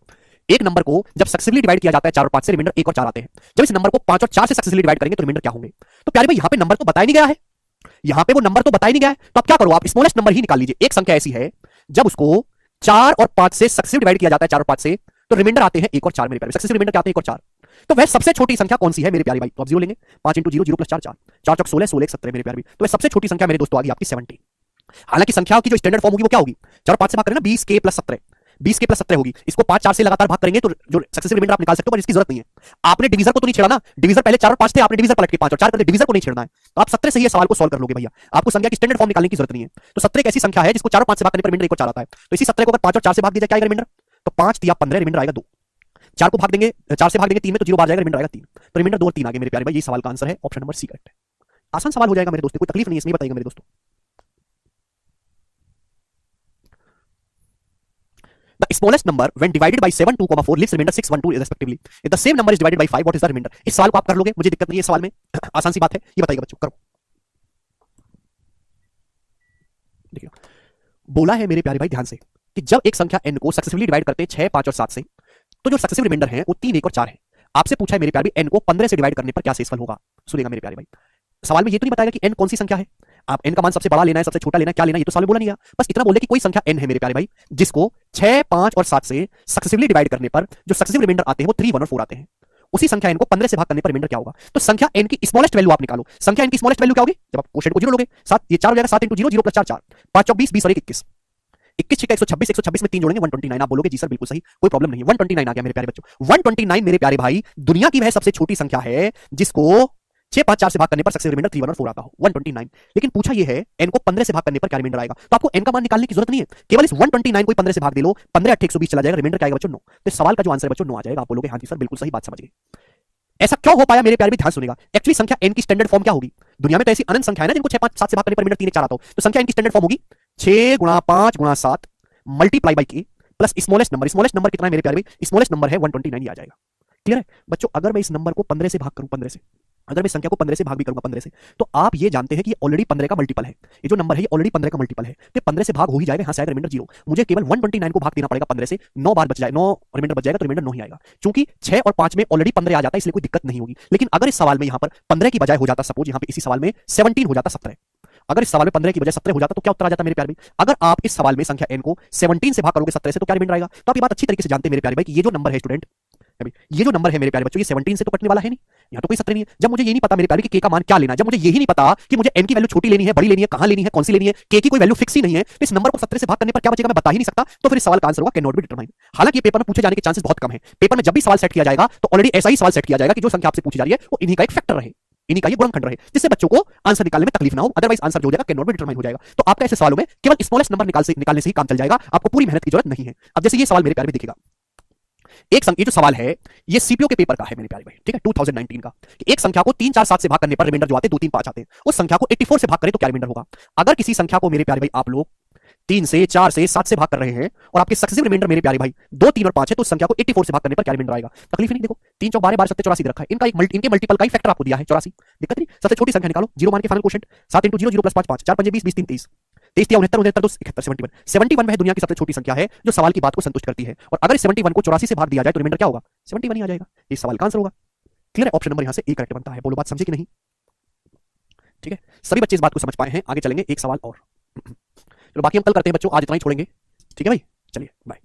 एक नंबर को जब सक्सेसफुली डिवाइड किया जाता है 4 और 5 से रिमाइंडर 1 और 4 आते हैं। जब इस नंबर को 5 और 4 से सक्सेसफुली डिवाइड करेंगे तो रिमाइंडर क्या होंगे? तो प्यारे भाई यहां पे नंबर तो बताया नहीं गया है, यहां पे वो नंबर तो बताया नहीं गया है, तो आप क्या करो, आप स्मॉलेस्ट नंबर ही निकाल लीजिए। एक संख्या ऐसी है जब उसको 4 और 5 से सक्सेसफुली डिवाइड किया जाता है 4 और 5 से, तो रिमाइंडर आते हैं 1 और 4 मेरे प्यारे। सक्सेसफुल रिमाइंडर क्या आते हैं? 1 और 4। तो वह सबसे छोटी संख्या कौन सी है मेरे प्यारे भाई? तो आप 0 लेंगे, 5 × 0 0 + 4 4 4 चौक 16 16 17 मेरे प्यारे भाई। तो वह सबसे छोटी संख्या मेरे दोस्तों आ गई आपकी 70। हालांकि संख्याओं की जो स्टैंडर्ड फॉर्म होगी वो क्या होगी? 4 और 5 से भाग करें ना, 20 k + 17 20 k + 17 होगी। इसको 5 4 से लगातार भाग करेंगे तो जो सक्सेसिव रिमाइंडर आप निकाल सकते हो, पर इसकी जरूरत नहीं है। आपने डिवीजर को तो नहीं छेड़ा ना, डिवीजर पहले 4 और 5 थे, आपने डिवीजर पलट के 5 और 4 कर दिए, डिवीजर को नहीं छेड़ना है। तो आप 17 से ये सवाल को सॉल्व कर लोगे भैया। आपको संख्या की स्टैंडर्ड फॉर्म निकालने की जरूरत नहीं है। तो 17 एक ऐसी संख्या है जिसको 4 और 5 से भाग करने पर रिमाइंडर 1 और 4 आता है। तो इसी 17 को अगर 5 और 4 से भाग दिया जाए क्या आएगा रिमाइंडर? तो 5 × 15 रिमाइंडर आएगा 2। 4 को भाग देंगे, 4 से भाग देंगे 3 में तो 0 बाहर जाएगा, रिमाइंडर आएगा 3। तो रिमाइंडर 2 और 3 आ गए मेरे प्यारे भाई। ये सवाल का आंसर है ऑप्शन नंबर सी करेक्ट है। आसान सवाल हो जाएगा मेरे दोस्तों, कोई तकलीफ नहीं है इसमें, बताइएगा मेरे दोस्तों। The smallest number when divided by 7 2, 4 leaves remainder 6 1 2 respectively. If the same number is divided by 5, what is the remainder? इस सवाल को आप कर लोगे, मुझे दिक्कत नहीं है इस सवाल में, आसान सी बात है। ये बताइएगा बच्चों, करो। देखिए बोला है मेरे प्यारे भाई ध्यान से कि जब एक संख्या n को सक्सेसफुली डिवाइड करते हैं 6 5 और 7 से, तो जो सक्सेसिव रिमाइंडर है वो 3 1 और 4 है। आपसे पूछा है मेरे प्यारे भाई n को 15 से डिवाइड करने पर क्या शेषफल होगा। सुनिएगा मेरे प्यारे भाई, सवाल में ये तो नहीं बताएगा कि n कौन सी संख्या है, आप n का मान सबसे बड़ा लेना है सबसे छोटा लेना है, क्या लेना है, ये तो सवाल में बोला नहीं गया। बस इतना बोले कि कोई संख्या n है मेरे प्यारे भाई जिसको 6 5 और 7 से सक्सेसिवली डिवाइड करने पर जो सक्सेसिव रिमाइंडर आते हैं वो 3 1 और 4 आते हैं। उसी संख्या n को 15 से भाग करने पर रिमाइंडर क्या होगा? तो संख्या n की स्मॉलेस्ट वैल्यू आप निकालो। संख्या n की स्मॉलेस्ट वैल्यू क्या होगी? जब आप क्वोशिएंट को 0 लोगे, 7 ये 4 हो जाएगा, 7 × 0 0 + 4 4 5 चौक 20 20 और 1 21 21 छिक्का 126 126 में 3 जोड़ेंगे 129। आप बोलोगे जी सर बिल्कुल सही, कोई प्रॉब्लम नहीं है। 129 आ गया मेरे प्यारे बच्चों। 129 मेरे प्यारे भाई दुनिया की वह सबसे छोटी संख्या है जिसको 6 5 4 से भाग करने पर सक्सेसिव रिमाइंडर 3 1 और 4 आता हो। 129। लेकिन पूछा ये है n को 15 से भाग करने पर क्या रिमाइंडर आएगा। तो आपको n का मान निकालने की जरूरत नहीं है, केवल इस 129 को 15 से भाग दे लो, 15 8 120 चला जाएगा, रिमाइंडर क्या आएगा बच्चों? 9। तो सवाल का जो आंसर है बच्चों 9 आ जाएगा। आप बोलोगे हां जी सर बिल्कुल सही बात समझ गए। ऐसा क्यों हो पाया मेरे प्यारे भी ध्यान सुनेगा। एक्चुअली संख्या n की स्टैंडर्ड फॉर्म क्या होगी? दुनिया में तो ऐसी अनंत संख्या है ना जिनको 6 5 7 से भाग करने पर रिमाइंडर 3 1 4 आता हो। तो संख्या n की स्टैंडर्ड फॉर्म होगी 6 × 5 × 7 multiply by k plus smallest number. Smallest number कितना है मेरे प्यारे भाई? स्मॉलेस्ट नंबर है 129 ही आ जाएगा। क्लियर है बच्चों? अगर मैं इस नंबर को 15 से भाग करूं, 15 से, अगर मैं संख्या को 15 से भाग भी करूंगा 15 से, तो आप ये जानते हैं कि ये ऑलरेडी 15 का मल्टीपल है। ये जो नंबर है ये ऑलरेडी 15 का मल्टीपल है, तो 15 से भाग हो ही जाएगा, यहां से आएगा रिमाइंडर 0। मुझे केवल 129 को भाग देना पड़ेगा 15 से, 9 बार बच जाए, 9 रिमाइंडर बच जाएगा, तो रिमाइंडर 9 ही आएगा। क्योंकि 6 और 5 में ऑलरेडी 15 आ जाता है, इसलिए कोई दिक्कत नहीं होगी। लेकिन अगर इस सवाल में यहां पर 15 की बजाय हो जाता, सपोज यहां पे इसी सवाल में 17 हो जाता 17, अगर इस सवाल में 15 की बजाय 17 हो जाता तो क्या उत्तर आ जाता मेरे प्यारे भाई? अगर आप इस सवाल में संख्या n को 17 से भाग करोगे 17 से तो क्या रिमाइंडर आएगा? तो आप ये बात अच्छी तरीके से जानते हैं मेरे प्यारे भाई कि ये जो नंबर है स्टूडेंट, ये जो नंबर है मेरे प्यारे बच्चों, ये 17 से तो कटने वाला है नहीं, यहाँ तो कोई 17 नहीं है। जब मुझे ये नहीं पता मेरे प्यारे कि k का मान क्या लेना है, जब मुझे यही नहीं पता कि मुझे n की वैल्यू छोटी लेनी है बड़ी लेनी है, कहां लेनी है, कौन सी लेनी है, k की कोई वैल्यू फिक्स ही नहीं है, तो इस नंबर को 17 से भाग करने पर क्या बचेगा मैं बता ही नहीं सकता। तो फिर इस सवाल का आंसर होगा कैन नॉट बी डिटरमाइन। हालांकि पेपर में पूछे जाने के चांसेस बहुत कम है। पेपर में जब भी सवाल सेट किया जाएगा तो ऑलरेडी ऐसा ही सवाल सेट किया जाएगा कि जो संख्या आपसे पूछी जा रही है वो इन्हीं का एक फैक्टर रहे, इन्हीं का ये गुणनखंड रहे, जिससे बच्चों को आंसर निकालने में तकलीफ ना हो। अदरवाइज आंसर जो हो जाएगा कैन नॉट बी डिटरमाइन हो जाएगा। तो आपका ऐसे सवालों में केवल स्मॉलेस्ट नंबर निकालने से ही काम चल जाएगा, आपको पूरी मेहनत की जरूरत नहीं है। अब जैसे ये सवाल मेरे प्यारे में दिखेगा, ये जो सवाल है ये सीपीओ के पेपर का है मेरे प्यारे भाई, ठीक है, 2019 का। एक संख्या को 3 4 7 से भाग करने पर रिमाइंडर जो आते हैं 2 3 5 आते हैं, उस संख्या को 84 से भाग करें तो क्या रिमाइंडर होगा? अगर किसी संख्या को मेरे प्यारे भाई आप लोग 3 से 4 से 7 से भाग कर रहे हैं और आपके सक्सेसिव रिमाइंडर मेरे प्यारे भाई 2 3 और 5 है, तो उस संख्या को 84 से भाग करने पर क्या रिमाइंडर आएगा? तकलीफ नहीं। देखो 3 4 12 12 7 84 रखा है, इनका एक इनके मल्टीपल का ही फैक्टर आपको दिया है 84, दिक्कत नहीं। सबसे छोटी संख्या निकालो, 0 मान के फाइनल क्वोशिएंट 7 × 0 0 + 5 5 4 5 20 20 3 30 23 69 69 2 71 71 वह दुनिया की सबसे छोटी संख्या है जो सवाल की बात को संतुष्ट करती है। और अगर इस 71 को 84 से भाग दिया जाए तो रिमाइंडर क्या होगा? 71 ही आ जाएगा। ये सवाल का आंसर होगा। क्लियर है? ऑप्शन नंबर यहां से ए करेक्ट बनता है। बोलो बात समझे कि नहीं? ठीक है, सभी बच्चे इस बात को समझ पाए हैं? आगे चलेंगे एक सवाल और। चलो बाकी हम कल करते हैं बच्चों, आज इतना ही छोड़ेंगे। ठीक है भाई, चलिए बाय।